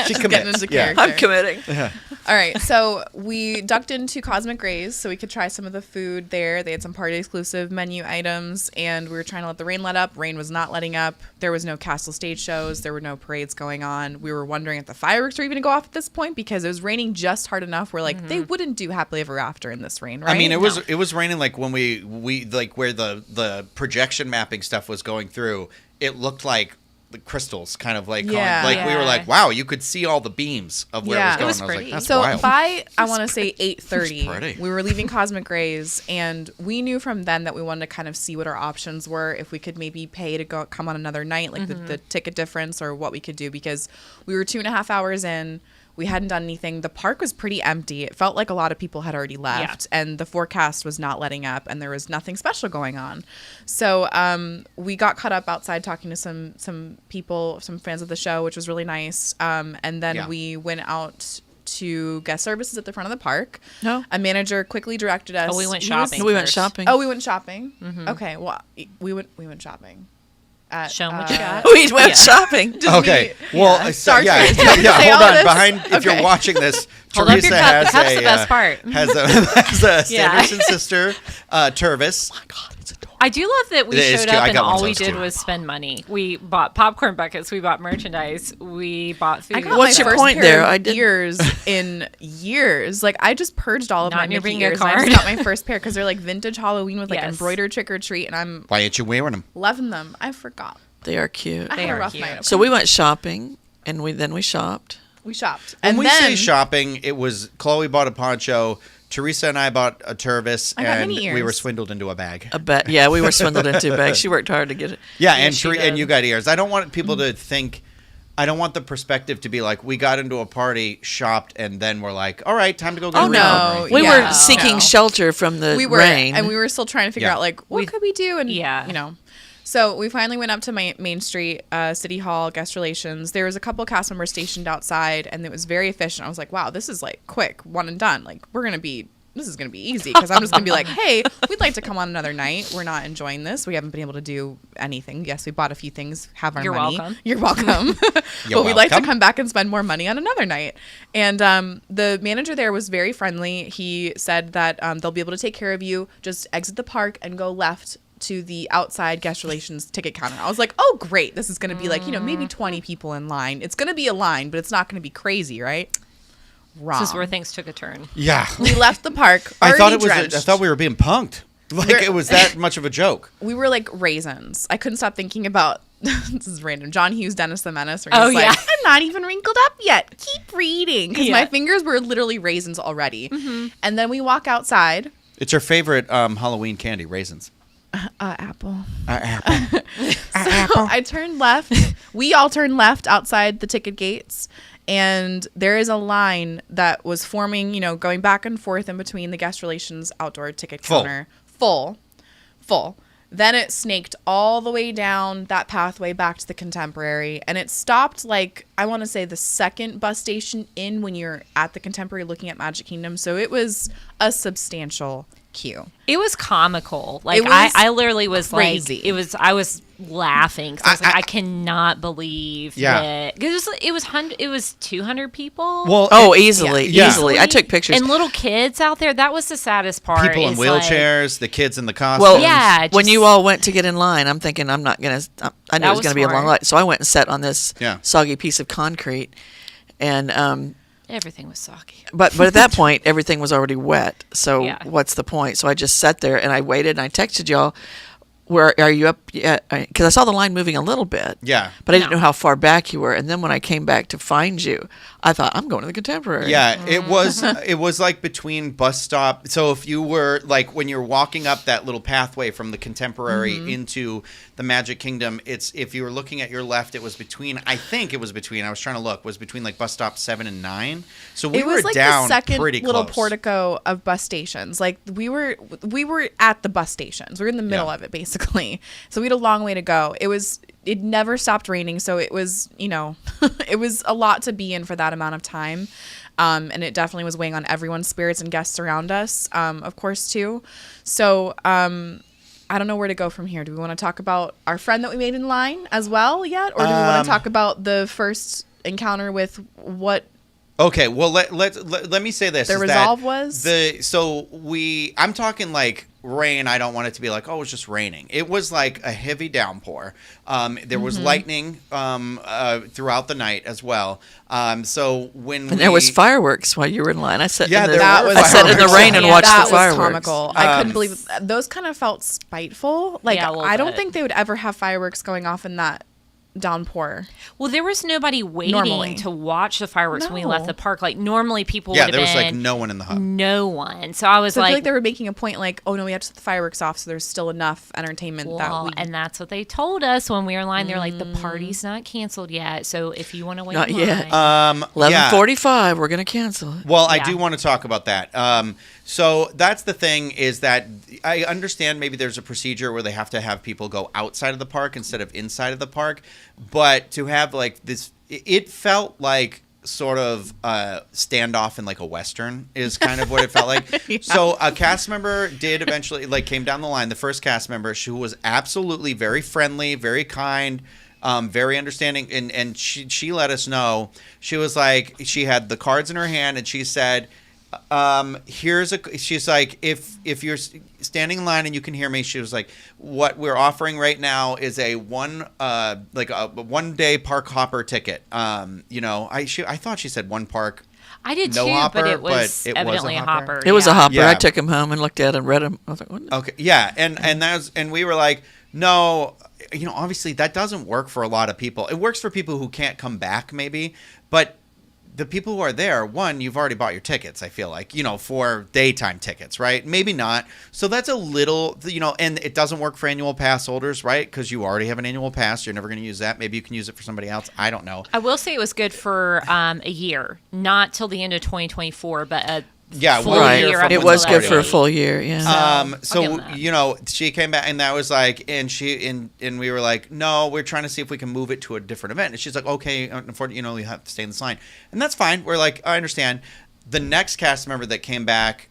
She
Getting
commits.
into
Yeah.
character.
I'm committing.
All right, so we ducked into Cosmic Rays so we could try some of the food there. They had some party exclusive menu items, and we were trying to let the rain let up. Rain was not letting up. There was no castle stage shows. There were no parades going on. We were wondering if the fireworks were even going to go off at this point because it was raining just hard enough where like they wouldn't do Happily Ever After in this rain, right?
I mean, it was raining like when we like where the projection mapping stuff was going through. It looked like the crystals, kind of like we were like, wow, you could see all the beams of where it was going. I was like, that's
so
wild.
by I want to say
pretty.
8:30, we were leaving Cosmic Rays, and we knew from then that we wanted to kind of see what our options were, if we could maybe pay to come on another night, like the ticket difference, or what we could do, because we were 2.5 hours in. We hadn't done anything. The park was pretty empty. It felt like a lot of people had already left, and the forecast was not letting up, and there was nothing special going on. So we got caught up outside talking to some people, some fans of the show, which was really nice. And then we went out to guest services at the front of the park.
No.
A manager quickly directed us.
Oh, we went shopping.
We went
first.
shopping.
Oh, we went shopping? Okay, well, we went shopping.
Show 'em what you got.
We went shopping.
Okay. Well,
Star Trek.
yeah.
Say
Hold
all
on.
this?
Behind, if you're
Okay.
watching this,
Hold up your
Teresa
cup.
has
The cup's
a
the best part.
has a
Yeah.
Sanderson sister, Tervis.
Oh my God, it's adorable.
I do love that we
It is
showed
cute.
up
I
and
got one of
all we
those,
did
too.
was spend money. We bought popcorn buckets. We bought merchandise. We bought food.
I got
What's
my
your
first
point
pair
there?
of
I did-
ears in years. Like I just purged all of
Not
my
in your
Mickey
bingo
ears. And I
card.
just got my first pair because they're like vintage Halloween with like
Yes.
embroidered trick or treat, and I'm
Why aren't you wearing them?
loving them. I forgot.
They are cute.
I
They
had a
are
rough
cute.
night.
So we went shopping, and then we shopped.
We shopped.
When
And
we
then
say shopping, it was Chloe bought a poncho, Teresa and I bought a Tervis,
I got
and
mini
we were
ears.
swindled into a bag.
Yeah, we were swindled into a bag. She worked hard to get it.
Yeah,
Yes, she
and you
did.
got ears. I don't want people to think. I don't want the perspective to be like we got into a party, shopped, and then we're like, all right, time to go get
Oh,
real.
no.
We
Yeah.
were seeking
No.
shelter from the
we were,
rain.
and we were still trying to figure
Yeah.
out like what could we do, and
Yeah.
you know. So we finally went up to Main Street, City Hall, guest relations. There was a couple cast members stationed outside, and it was very efficient. I was like, wow, this is like quick, one and done. Like this is going to be easy because I'm just going to be like, hey, we'd like to come on another night. We're not enjoying this. We haven't been able to do anything. Yes, we bought a few things, have our
You're
money.
welcome.
You're welcome. But we'd like to come back and spend more money on another night. And the manager there was very friendly. He said that they'll be able to take care of you. Just exit the park and go left to the outside guest relations ticket counter. I was like, oh, great. This is going to be like, maybe 20 people in line. It's going to be a line, but it's not going to be crazy, right? Wrong.
This is where things took a turn.
Yeah,
We left the park.
I thought it was.
drenched.
I thought we were being punked. Like it was that much of a joke.
We were like raisins. I couldn't stop thinking about this is random. John Hughes, Dennis the Menace. Where he's
Oh, yeah.
like, I'm not even wrinkled up yet. Keep reading, because
Yeah.
my fingers were literally raisins already. And then we walk outside.
It's her favorite Halloween candy, raisins.
Apple.
Apple.
So I turned left. We all turned left outside the ticket gates. And there is a line that was forming, going back and forth in between the guest relations outdoor ticket counter. Full. Then it snaked all the way down that pathway back to the Contemporary. And it stopped, I want to say the second bus station in when you're at the Contemporary looking at Magic Kingdom. So it was a substantial queue.
It was comical.
It was
I literally was
crazy.
I was laughing because I was I cannot believe that. Because it was 200 people.
Well,
easily. I took pictures.
And little kids out there. That was the saddest part.
People in wheelchairs, the kids in the costumes.
Well,
yeah.
When you all went to get in line, I'm thinking I knew it was going to be a long line. So I went and sat on this soggy piece of concrete. And
everything was soggy.
But at that point, everything was already wet. So what's the point? So I just sat there and I waited and I texted y'all, where are you up yet? Because I saw the line moving a little bit.
Yeah.
But I didn't know how far back you were. And then when I came back to find you, I thought, I'm going to the Contemporary.
Yeah, it was like between bus stop. So if you were when you're walking up that little pathway from the Contemporary into the Magic Kingdom, if you were looking at your left, it was between, I was trying to look, was between buss stop 7 and 9. So we were down
the second
pretty
little
close.
portico of bus stations. We were at the bus stations. We were in the middle of it basically. So we had a long way to go. It never stopped raining, so it was, it was a lot to be in for that amount of time. And it definitely was weighing on everyone's spirits and guests around us, of course, too. So I don't know where to go from here. Do we want to talk about our friend that we made in line as well yet? Or do we want to talk about the first encounter with what...
Okay, well, let me say this.
The resolve was?
I'm talking rain. I don't want it to be it's just raining. It was a heavy downpour. There was lightning throughout the night as well.
There was fireworks while you were in line. I sat in the rain and watched the fireworks.
That was comical. I couldn't believe it. Those kind of felt spiteful. I don't think they would ever have fireworks going off in that downpour.
Well, there was nobody waiting to watch the fireworks when we left the park. Normally people would have been...
Yeah, there was no one in the hub.
No one. So I was
I feel like they were making a point oh no, we have to set the fireworks off so there's still enough entertainment
and that's what they told us when we were in line. They're the party's not canceled yet. So if you want to wait
not
in
yet.
line...
11:45, we're going to cancel it.
Well, I do want to talk about that. So that's the thing is that I understand maybe there's a procedure where they have to have people go outside of the park instead of inside of the park. But to have this, it felt like sort of standoff in a Western is kind of what it felt like. Yeah. So a cast member did eventually came down the line. The first cast member, who was absolutely very friendly, very kind, very understanding. And she let us know. She was she had the cards in her hand and she said, she's if you're standing in line and you can hear me, she was what we're offering right now is a one day park hopper ticket. I thought she said one park.
I did
no
too,
hopper,
but it was evidently a hopper.
It was a hopper. I took him home and looked at him, read him. I was what?
Okay, yeah, and we were no, obviously that doesn't work for a lot of people. It works for people who can't come back, maybe, but the people who are there, one, you've already bought your tickets, I feel for daytime tickets, right? Maybe not. So that's a little, and it doesn't work for annual pass holders, right? Because you already have an annual pass. You're never going to use that. Maybe you can use it for somebody else. I don't know.
I will say it was good for a year, not till the end of 2024, but a full year.
It was good for a full year, yeah.
So she came back and that was and we were no, we're trying to see if we can move it to a different event. And she's okay, unfortunately, you have to stay in this line. And that's fine. We're I understand. The next cast member that came back,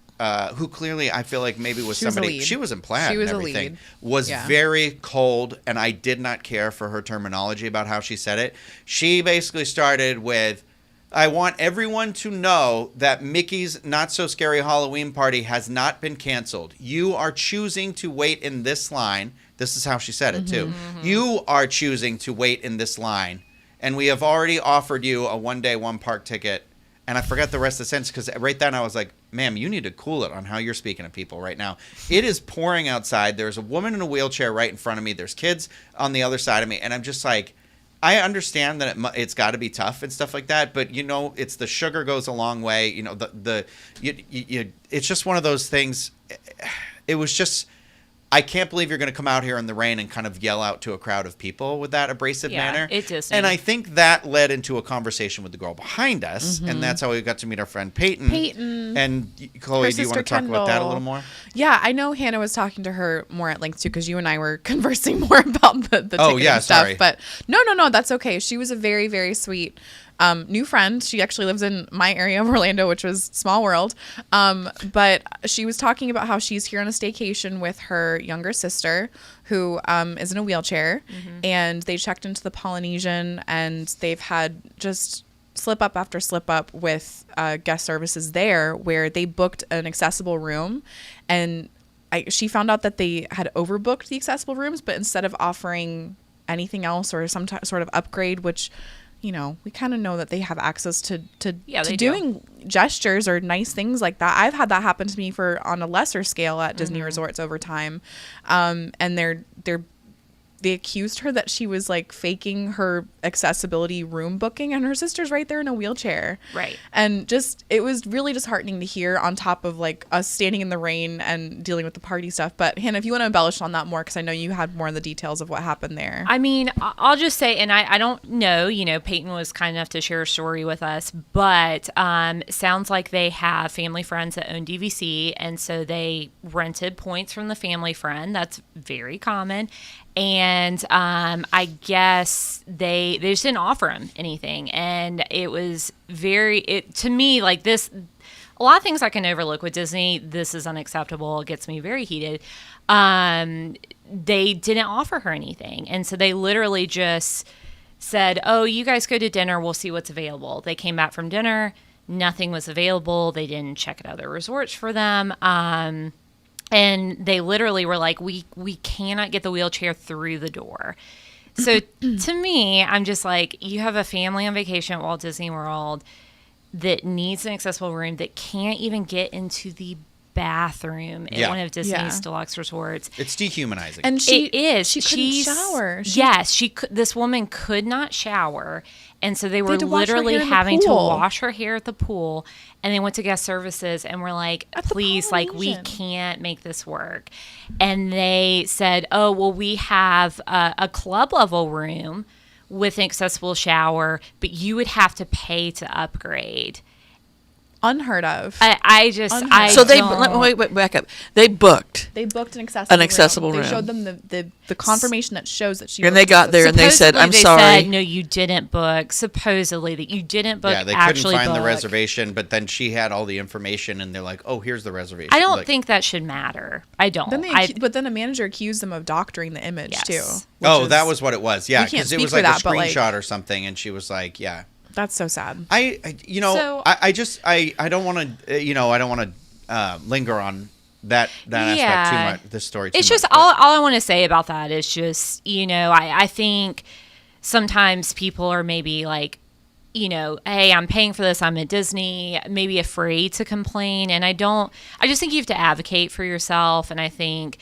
who clearly I feel maybe was somebody, she was in plaid and everything, was very cold, and I did not care for her terminology about how she said it. She basically started with, I want everyone to know that Mickey's Not So Scary Halloween Party has not been canceled. You are choosing to wait in this line. This is how she said it, too. Mm-hmm. You are choosing to wait in this line, and we have already offered you a one-day, one-park ticket. And I forgot the rest of the sentence because right then I was ma'am, you need to cool it on how you're speaking to people right now. It is pouring outside. There's a woman in a wheelchair right in front of me. There's kids on the other side of me. And I'm just I understand that it's got to be tough and stuff like that, but it's the sugar goes a long way. You know, it's just one of those things. It was just I can't believe you're going to come out here in the rain and kind of yell out to a crowd of people with that abrasive manner.
It Disney.
And I think that led into a conversation with the girl behind us, and that's how we got to meet our friend Peyton. And Chloe,
Her
do you want to
sister
talk about that a
Kendall.
little more?
Yeah, I know Hannah was talking to her more at length too, because you and I were conversing more about the
Oh,
ticketing
yeah,
stuff.
sorry.
But no, that's okay. She was a very, very sweet new friend. She actually lives in my area of Orlando, which was small world. But she was talking about how she's here on a staycation with her younger sister, who is in a wheelchair, and they checked into the Polynesian, and they've had just slip up after slip up with guest services there, where they booked an accessible room, and she found out that they had overbooked the accessible rooms, but instead of offering anything else or some sort of upgrade, which, you know, we kind of know that they have access to doing gestures or nice things like that. I've had that happen to me on a lesser scale at Disney resorts over time. And they accused her that she was like faking her accessibility room booking, and her sister's right there in a wheelchair.
Right.
And it was really disheartening to hear, on top of like us standing in the rain and dealing with the party stuff. But Hannah, if you want to embellish on that more, because I know you had more of the details of what happened there.
I mean, I'll just say, and I don't know, Peyton was kind enough to share a story with us, but sounds like they have family friends that own DVC, and so they rented points from the family friend. That's very common. And I guess they just didn't offer him anything. And it was to me, like this, a lot of things I can overlook with Disney. This is unacceptable. It gets me very heated. They didn't offer her anything. And so they literally just said, oh, you guys go to dinner. We'll see what's available. They came back from dinner. Nothing was available. They didn't check at other resorts for them. And they literally were like, we cannot get the wheelchair through the door. So to me, I'm just like, you have a family on vacation at Walt Disney World that needs an accessible room that can't even get into the bathroom at one of Disney's deluxe resorts.
It's dehumanizing.
And
it is.
She couldn't shower.
Yes, this woman could not shower. And so they were
had to wash her
literally
hair in the
having to
pool.
wash her hair at the pool. And they went to guest services and were like, please, like, we
Polynesian.
can't make this work. And they said, oh, well, we have a club level room with an accessible shower, but you would have to pay to upgrade.
Unheard of.
So wait, back up. They booked.
They booked an
accessible room.
They showed them the confirmation that shows that she.
And they got there and they said, "I'm sorry."
Said, no, you didn't book. Supposedly that you didn't book.
Yeah, they
actually
couldn't find the
book.
reservation, but then she had all the information, and they're like, "Oh, here's the reservation."
I don't
Like,
think that should matter. I don't.
But then a manager accused them of doctoring the image
Yes.
too.
Oh, that was what it was. Yeah,
We can't
because it
speak
was
for
like a
that, but, like-
screenshot or something, and she was like, "Yeah."
That's so sad.
I
So-
don't want to, I don't want to linger on that aspect too much. This story.
It's
too
just
much,
all I want to say about that is just, I think sometimes people are maybe like, hey, I'm paying for this. I'm at Disney, maybe afraid to complain. And I just think you have to advocate for yourself. And I think,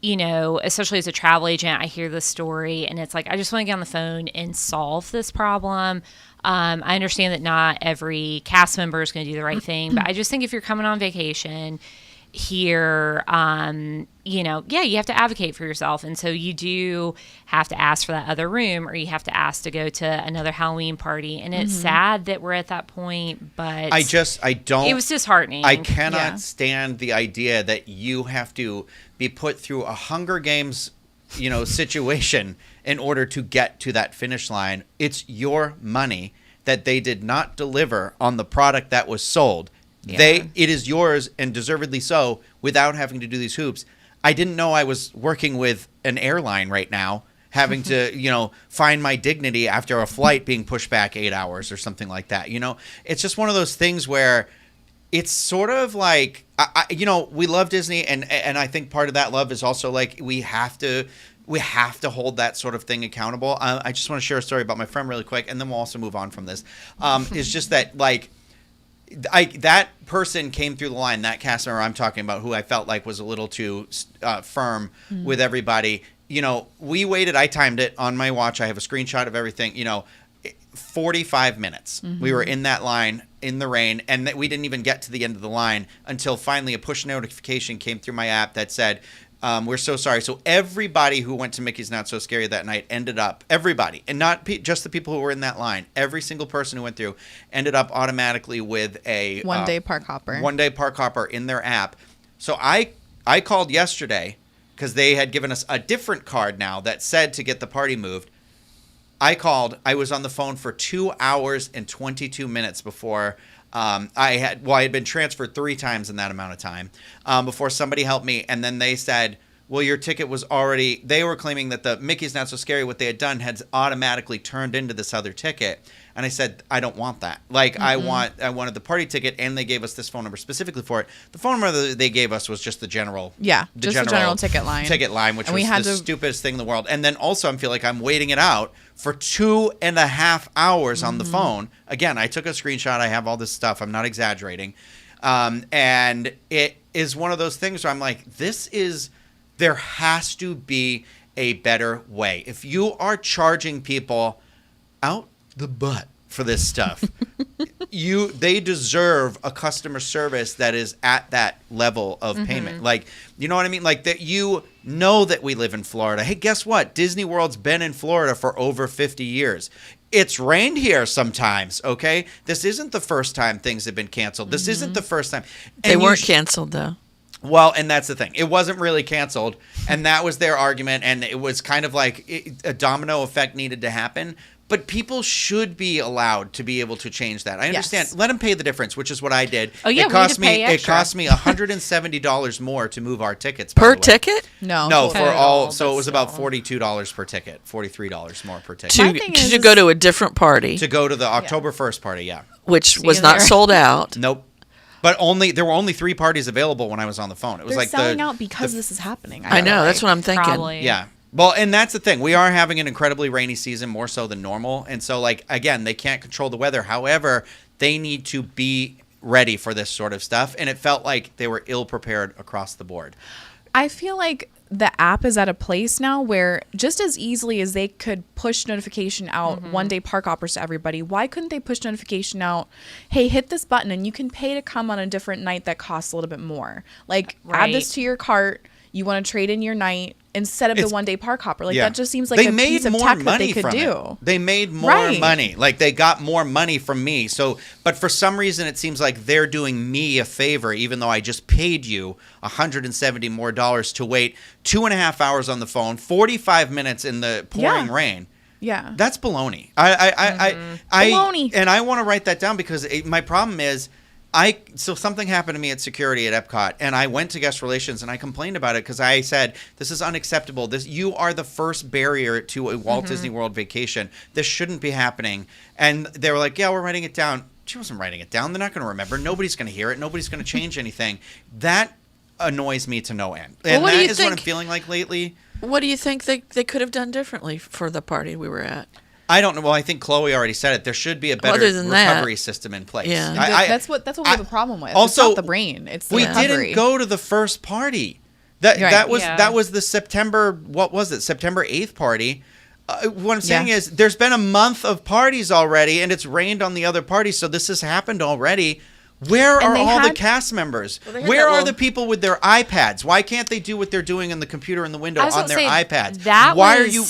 especially as a travel agent, I hear this story and it's like, I just want to get on the phone and solve this problem. I understand that not every cast member is going to do the right thing, but I just think if you're coming on vacation here, you have to advocate for yourself. And so you do have to ask for that other room, or you have to ask to go to another Halloween party. And it's sad that we're at that point, but it was disheartening.
I cannot stand the idea that you have to be put through a Hunger Games, situation in order to get to that finish line. It's your money that they did not deliver on the product that was sold. Yeah. It is yours, and deservedly so, without having to do these hoops. I didn't know I was working with an airline right now, having to, find my dignity after a flight being pushed back 8 hours or something like that. It's just one of those things where it's sort of like, we love Disney, and I think part of that love is also like we have to hold that sort of thing accountable. I just want to share a story about my friend really quick, and then we'll also move on from this. It's just that, like, that person came through the line, that cast member I'm talking about, who I felt like was a little too firm with everybody. We waited. I timed it on my watch. I have a screenshot of everything. 45 minutes. We were in that line in the rain, and we didn't even get to the end of the line until finally a push notification came through my app that said, We're so sorry. So everybody who went to Mickey's Not So Scary that night ended up, everybody, and not just the people who were in that line, every single person who went through ended up automatically with a
One-day park hopper.
One-day park hopper in their app. So I called yesterday because they had given us a different card now that said to get the party moved. I called. I was on the phone for 2 hours and 22 minutes before I had been transferred 3 times in that amount of time before somebody helped me. And then they said, well, your ticket was already, they were claiming that the Mickey's Not So Scary, what they had done had automatically turned into this other ticket. And I said, I don't want that. Like, I wanted the party ticket, and they gave us this phone number specifically for it. The phone number that they gave us was just the general.
Yeah, the general ticket line.
Ticket line, which was the stupidest thing in the world. And then also, I feel like I'm waiting it out for 2.5 hours on the phone. Again, I took a screenshot. I have all this stuff. I'm not exaggerating. And it is one of those things where I'm like, there has to be a better way. If you are charging people out the butt for this stuff, they deserve a customer service that is at that level of payment. Like, you know what I mean? Like, that you know that we live in Florida. Hey, guess what? Disney World's been in Florida for over 50 years. It's rained here sometimes, okay? This isn't the first time things have been canceled. This isn't the first time.
They weren't canceled, though.
Well, and that's the thing. It wasn't really canceled, and that was their argument, and it was kind of like a domino effect needed to happen. But people should be allowed to be able to change that. I understand.
Yes.
Let them pay the difference, which is what I did.
Oh, yeah,
it cost
we need to pay
It cost me $170 more to move our tickets.
Per ticket?
No, for
Total,
all. So
but
it was about
still.
$42 per ticket, $43 more per ticket.
To go to a different party,
To go to the October 1st party, yeah.
which
See
was
you
not
there.
sold out.
Nope. But there were only 3 parties available when I was on the phone. It was
They're
like
selling out because this is happening.
I know. That's what I'm thinking.
Probably.
Yeah. Well, and that's the thing. We are having an incredibly rainy season, more so than normal. And so, like, again, they can't control the weather. However, they need to be ready for this sort of stuff. And it felt like they were ill-prepared across the board.
I feel like the app is at a place now where just as easily as they could push notification out one-day park hoppers to everybody, why couldn't they push notification out, hey, hit this button and you can pay to come on a different night that costs a little bit more. Like, add this to your cart. You want to trade in your night instead of the one-day park hopper. Like, that just seems like a piece of tech that they could do.
They made more money. Like, they got more money from me. So, but for some reason, it seems like they're doing me a favor, even though I just paid you $170 more to wait 2.5 hours on the phone, 45 minutes in the pouring rain.
Yeah.
That's baloney. Baloney. And I want to write that down because my problem is, so something happened to me at security at Epcot, and I went to guest relations and I complained about it because I said, this is unacceptable. You are the first barrier to a Walt Disney World vacation. This shouldn't be happening. And they were like, yeah, we're writing it down. She wasn't writing it down. They're not going to remember. Nobody's going to hear it. Nobody's going to change anything. That annoys me to no end. And that is what I'm feeling like lately.
What do you think they could have done differently for the party we were at?
I don't know. Well, I think Chloe already said it. There should be a better recovery system in place.
Yeah.
That's what we have a problem with.
Also,
it's not the brain. It's the recovery.
Didn't go to the first party. That was the September. What was it? September 8th party. What I'm saying is, there's been a month of parties already, and it's rained on the other parties. So this has happened already. Where are all the cast members? Where are the people with their iPads? Why can't they do what they're doing in the computer in the window on their iPads?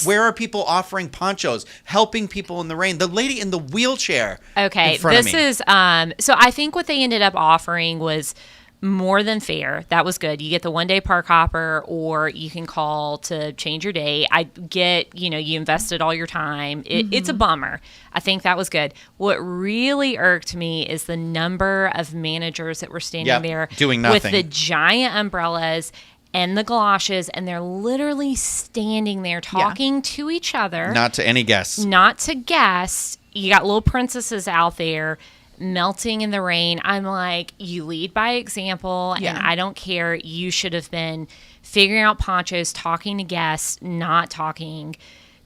Where are people offering ponchos, helping people in the rain? The lady in the wheelchair.
Okay,
in front of me.
is so I think what they ended up offering was more than fair. That was good. You get the one-day park hopper, or you can call to change your day. I get, you invested all your time. It's a bummer. I think that was good. What really irked me is the number of managers that were standing there
doing nothing
with the giant umbrellas and the galoshes, and they're literally standing there talking to each other.
Not to any guests.
Not to guests. You got little princesses out there melting in the rain. I'm like, you lead by example, and I don't care. You should have been figuring out ponchos, talking to guests, not talking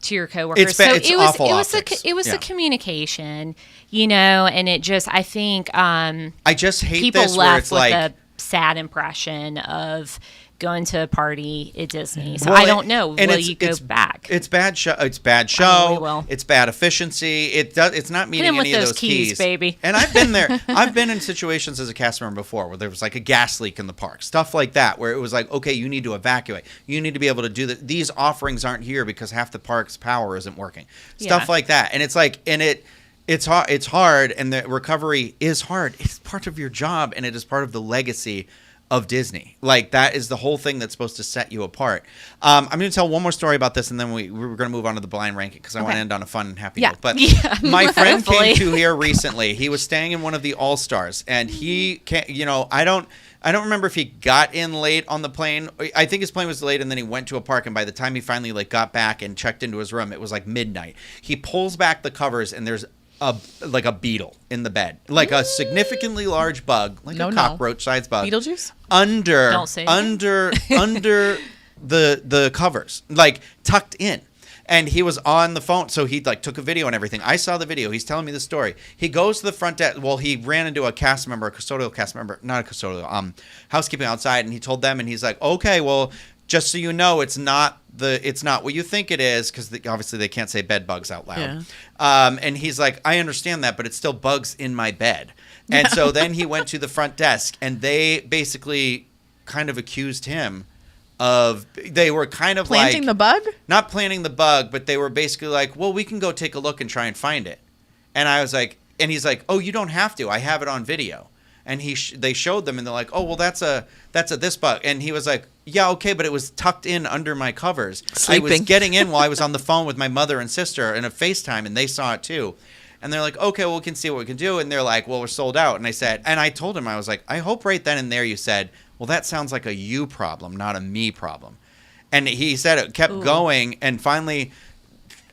to your coworkers. It was the communication, and it just, I think,
I just hate
people
this where
left
it's
with
like
a sad impression of going to a party at Disney. So
Well,
I don't know.
and
Will you go back?
It's bad show. It's bad show.
Probably will.
It's bad efficiency. It's not meeting
with
any of
those
those
keys, baby.
And I've been there. I've been in situations as a cast member before where there was like a gas leak in the park, stuff like that, where it was like, okay, you need to evacuate. You need to be able to do that. These offerings aren't here because half the park's power isn't working. Stuff
Yeah.
like that, and it's like, it's hard. It's hard, and the recovery is hard. It's part of your job, and it is part of the legacy of Disney. Like, that is the whole thing that's supposed to set you apart. I'm going to tell one more story about this, and then we're going to move on to the blind ranking because I want to end on a fun and happy note. But my friend came to here recently. He was staying in one of the All-Stars, and he can't, I don't remember if he got in late on the plane. I think his plane was delayed, and then he went to a park, and by the time he finally got back and checked into his room, it was like midnight. He pulls back the covers, and there's a beetle in the bed, like a significantly large bug, like a cockroach-sized bug.
Beetlejuice?
Under the covers, like tucked in. And he was on the phone, so he took a video and everything. I saw the video. He's telling me the story. He goes to the front desk. Well, he ran into a custodial cast member, not a custodial, housekeeping outside, and he told them, and he's like, okay, well, just so you know, it's not what you think it is, because obviously they can't say bed bugs out loud.
Yeah.
And he's like, I understand that, but it's still bugs in my bed. And so then he went to the front desk, and they basically kind of accused him they were kind of
planting the bug?
Not planting the bug, but they were basically like, well, we can go take a look and try and find it. And I was like, and he's like, oh, you don't have to. I have it on video. And they showed them, and they're like, oh, well, that's a this bug. And he was like, yeah, okay, but it was tucked in under my covers.
Sleeping.
I was getting in while I was on the phone with my mother and sister in a FaceTime, and they saw it too. And they're like, okay, well, we can see what we can do. And they're like, well, we're sold out. And I told him, I was like, I hope right then and there you said, well, that sounds like a you problem, not a me problem. And he said it kept going, and finally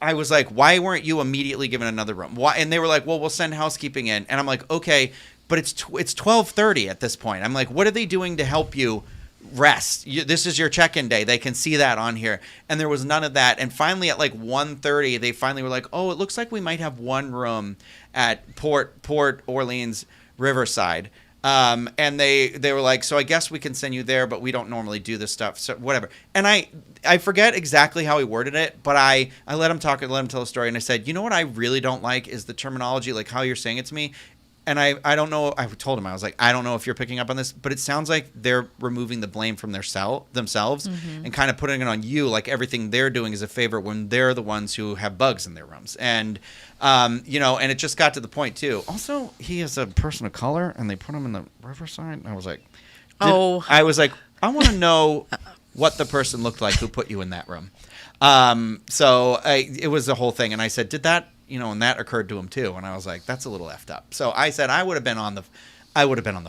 I was like, why weren't you immediately given another room? Why? And they were like, well, we'll send housekeeping in. And I'm like, okay, but it's 12:30 at this point. I'm like, what are they doing to help you rest? This is your check-in day. They can see that on here. And there was none of that. And finally at 1:30, they finally were like, oh, it looks like we might have one room at Port Orleans Riverside. And they were like, so I guess we can send you there, but we don't normally do this stuff. So whatever. And I forget exactly how he worded it, but I let him talk and let him tell a story. And I said, you know what I really don't like is the terminology, like how you're saying it to me. And I don't know. I told him, I was like, I don't know if you're picking up on this, but it sounds like they're removing the blame from themselves and kind of putting it on you, like everything they're doing is a favor when they're the ones who have bugs in their rooms. And, and it just got to the point, too. Also, he is a person of color, and they put him in the Riverside. And I was like, I want to know what the person looked like who put you in that room. It was the whole thing. And I said, did that? And that occurred to him too, and I was like, "That's a little effed up." So I said I would have been on the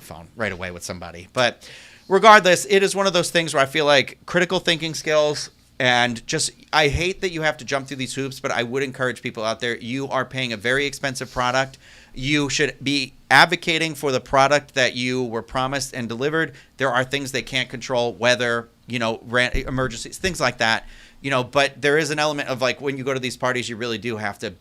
phone right away with somebody. But regardless, it is one of those things where I feel like critical thinking skills and just I hate that you have to jump through these hoops, but I would encourage people out there. You are paying a very expensive product. You should be advocating for the product that you were promised and delivered. There are things they can't control, weather, emergencies, things like that. But there is an element of when you go to these parties, you really do have to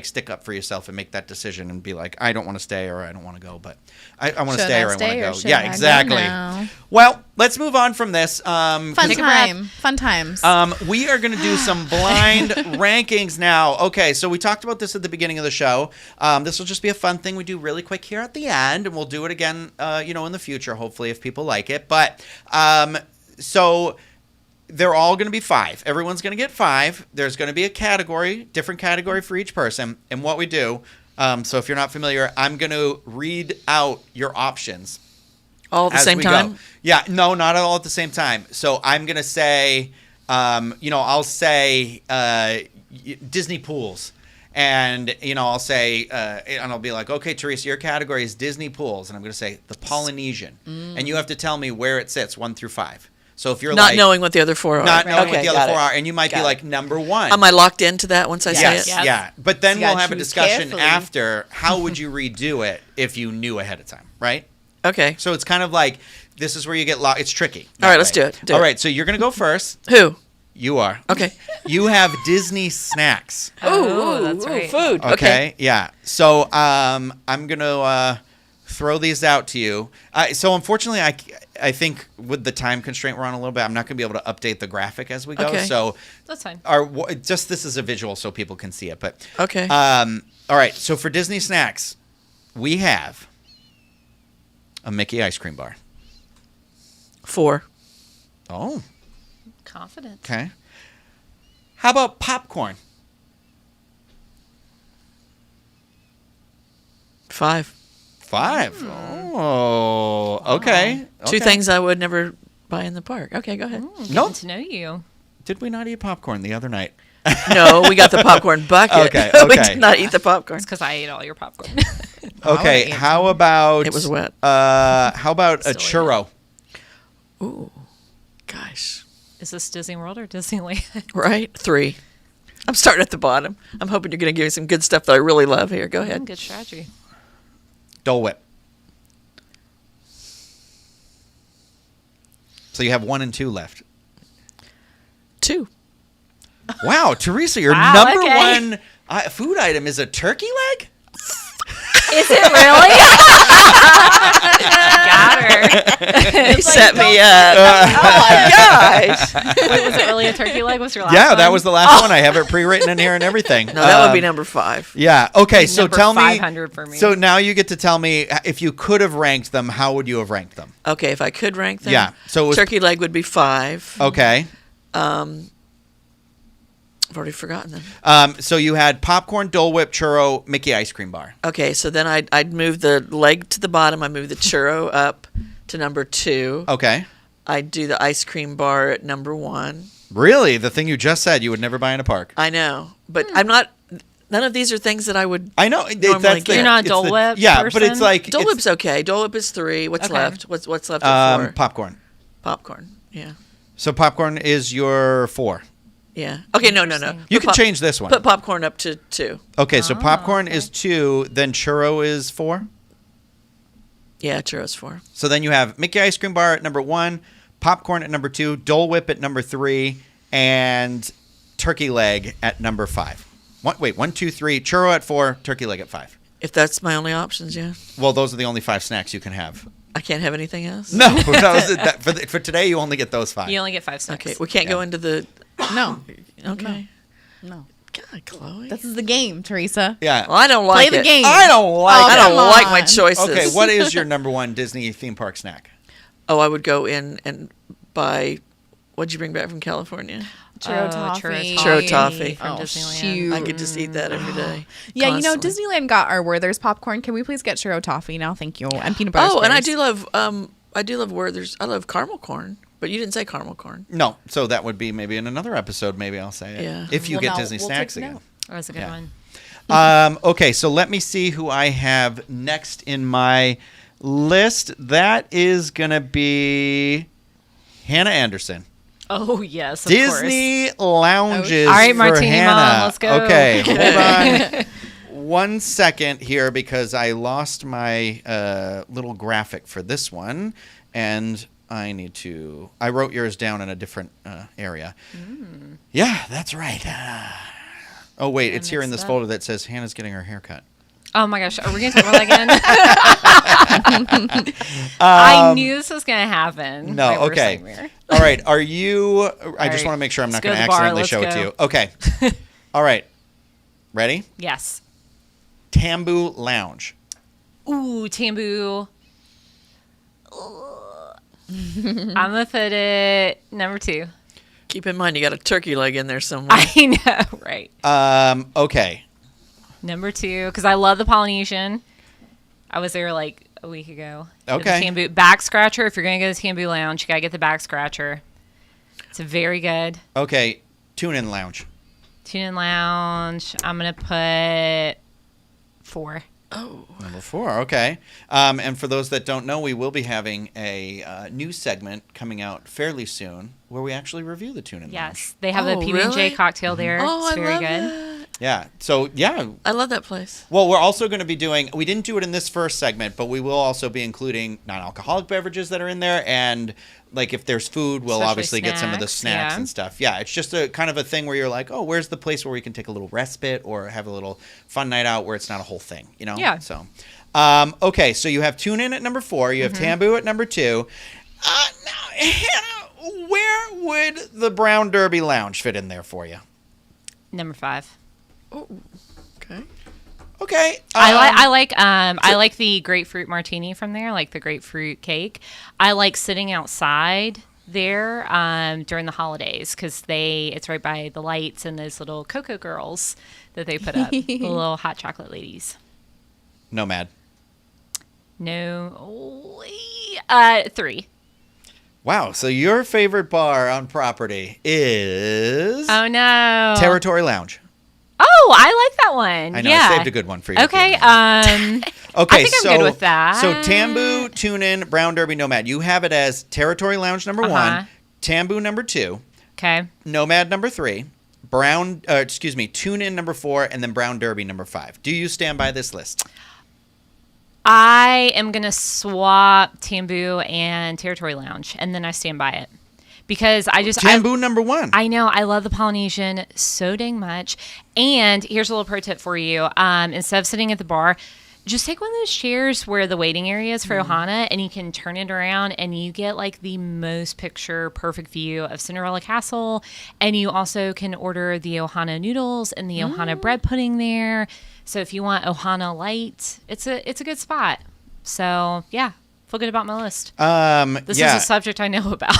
stick up for yourself and make that decision and be like, I don't want to stay or I don't want to go, but I want to stay or I want to go. Yeah, exactly. Well, let's move on from this.
Fun times.
We are going to do some blind rankings now. Okay, so we talked about this at the beginning of the show. This will just be a fun thing we do really quick here at the end, and we'll do it again, in the future, hopefully, if people like it. But so they're all going to be 5. Everyone's going to get 5. There's going to be a different category for each person. And what we do, so if you're not familiar, I'm going to read out your options.
All at the same time?
Go. Yeah, no, not all at the same time. So I'm going to say, I'll say Disney pools. And, I'll say, and I'll be like, okay, Teresa, your category is Disney pools. And I'm going to say the Polynesian. And you have to tell me where it sits, 1 through 5. So if you're
not knowing what the other 4 are.
Not knowing what the other 4 are. And you might be like number 1.
Am I locked into that once I say it?
Yes, yeah. But then we'll have a discussion after. How would you redo it if you knew ahead of time, right?
Okay.
So it's kind of like, this is where you get locked. It's tricky.
All right, let's do it.
All right, so you're going to go first.
Who?
You are.
Okay.
You have Disney snacks.
Oh, that's right.
Food.
Okay. Yeah. So I'm going to throw these out to you. So unfortunately, I think with the time constraint we're on a little bit, I'm not going to be able to update the graphic as we go.
Okay.
So
That's fine.
just this is a visual so people can see it. But
Okay.
all right. So for Disney snacks, we have a Mickey ice cream bar.
4.
Oh,
Confident.
okay. How about popcorn?
5.
5. Oh, okay.
2
Okay.
things I would never buy in the park. Okay, go ahead.
Nope.
Getting to know you.
Did we not eat popcorn the other night?
No, we got the popcorn bucket.
Okay,
We
okay.
did not eat the popcorn.
It's because I ate all your popcorn.
Okay.
ate
How about
It was wet.
How about a
Still
churro?
Ooh, gosh.
Is this Disney World or Disneyland?
Right? 3. I'm starting at the bottom. I'm hoping you're going to give me some good stuff that I really love here. Go ahead.
Good strategy.
Dole Whip. So you have 1 and 2 left.
2.
Wow, Teresa, your
Wow,
number
okay.
one food item is a turkey leg?
Is it really? Got her.
He set me up. Oh my gosh.
Wait, was it really a turkey leg? Was your last
Yeah,
one?
that was the last one. I have it pre-written in here and everything.
No, that would be number 5.
Yeah. Okay, so
Number
tell me.
500 for me.
So now you get to tell me if you could have ranked them, how would you have ranked them?
Okay, if I could rank them.
Yeah, so it was-
turkey leg would be 5.
Okay.
I've already forgotten them.
So you had popcorn, Dole Whip, churro, Mickey ice cream bar.
Okay, so then I'd move the leg to the bottom. I move the churro up to number 2.
Okay.
I'd do the ice cream bar at number 1.
Really? The thing you just said you would never buy in a park.
I know, but I'm not. None of these are things that I would.
I know.
Normally get.
You're not a
it's
Dole Whip
Yeah, but it's
person?
like
Dole
it's,
Whip's okay. Dole Whip is 3. What's
Okay.
left? What's left at 4?
popcorn.
Popcorn. Yeah.
So popcorn is your 4.
Yeah. Okay. No.
You
Put
can change this one.
Put popcorn up to 2.
Okay, so popcorn
okay.
is 2, then churro is 4.
Yeah, churros 4.
So then you have Mickey ice cream bar at number 1, popcorn at number 2, Dole Whip at number 3, and turkey leg at number 5. Wait, 1, 2, 3, churro at 4, turkey leg at 5.
If that's my only options, yeah.
Well, those are the only 5 snacks you can have.
I can't have anything else.
No, for today you only get those 5.
You only get 5 snacks.
Okay, we can't go into the.
No.
Okay.
No.
God, Chloe.
This is the game, Teresa.
Yeah.
Well, I don't like
Play
it.
the game.
I don't like
I don't
Come
like my
on.
choices.
Okay, what is your number 1 Disney theme park snack?
Oh, I would go in and buy. What'd you bring back from California?
Churro
Oh,
toffee.
Churro toffee.
from
Oh,
Disneyland.
shoot.
I could just eat that every day.
Yeah,
constantly.
Disneyland got our Werther's popcorn. Can we please get churro toffee now? Thank you. And peanut butter
Oh, and I
squares.
do love Werther's. I love caramel corn, but you didn't say caramel corn.
No, so that would be maybe in another episode. Maybe I'll say it.
Yeah.
If you
Well,
get
now
Disney
we'll
snacks
take
again.
note.
That was a good
Yeah.
one.
Okay, so let me see who I have next in my list. That is gonna be Hannah Anderson.
Oh, yes, of
Disney lounges.
All right,
for
Martini
Hannah.
Mom, let's go.
Okay, hold on 1 second here because I lost my little graphic for this one, and I wrote yours down in a different area. Yeah, that's right. Oh wait, it's here in this
mixed up.
folder that says Hannah's getting her hair cut.
Oh my gosh, are we going to talk about that again? I knew this was going to happen.
No,
my worst
okay.
nightmare.
All right, are you? I just
right,
want to make sure I'm not
let's
going
go
to
to the bar,
accidentally show it to
let's
you. Okay. All right. Ready?
Yes.
Tambu Lounge.
Ooh, Tambu. I'm going to put it number 2.
Keep in mind, you got a turkey leg in there somewhere.
I know, right.
Okay.
Number 2, because I love the Polynesian. I was there like a week ago. Did the
Okay.
Tambu back scratcher. If you're going to go to Tambu Lounge, you got to get the back scratcher. It's very good.
Okay. Tune-in Lounge.
Tune-in Lounge. I'm going to put 4.
Oh,
Number 4. Okay. And for those that don't know, we will be having a new segment coming out fairly soon where we actually review the Tune-in Lounge.
Yes, they have the
Oh,
PB&J
really?
cocktail there.
oh,
It's
I
very
love
good.
that.
Yeah. So, yeah.
I love that place.
Well, we're also going to be doing, we didn't do it in this first segment, but we will also be including non-alcoholic beverages that are in there. And like if there's food, we'll
Especially
obviously get some of the snacks
yeah.
and stuff. Yeah. It's just a kind of a thing where you're like, oh, where's the place where we can take a little respite or have a little fun night out where it's not a whole thing, you know?
Yeah.
So, okay. So you have Tune In at number 4. You have Tamboo at number 2. Now, Hannah, where would the Brown Derby Lounge fit in there for you?
Number 5.
Oh, okay.
Okay.
I like the grapefruit martini from there, like the grapefruit cake. I like sitting outside there during the holidays because it's right by the lights and those little cocoa girls that they put up, the little hot chocolate ladies.
Nomad.
No, 3.
Wow. So your favorite bar on property is
Oh no,
Territory Lounge.
Oh, I like that one.
I know.
Yeah.
I saved a good one for you.
Okay.
Okay.
I think I'm good with that.
So Tamboo, Tune In, Brown Derby, Nomad. You have it as Territory Lounge number 1, Tamboo number 2,
Okay.
Nomad number 3, Tune In number 4, and then Brown Derby number 5. Do you stand by this list?
I am going to swap Tamboo and Territory Lounge, and then I stand by it. Because
Tamboo number 1.
I know. I love the Polynesian so dang much. And here's a little pro tip for you. Instead of sitting at the bar, just take one of those chairs where the waiting area is for Johanna, and you can turn it around, and you get like the most picture perfect view of Cinderella Castle. And you also can order the Johanna noodles and the Johanna bread pudding there. So if you want Johanna light, it's a good spot. So yeah. Feel good about my list. This is a subject I know about.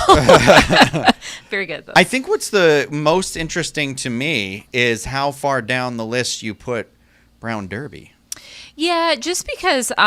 Very good. Though.
I think what's the most interesting to me is how far down the list you put Brown Derby.
Yeah, just because
It's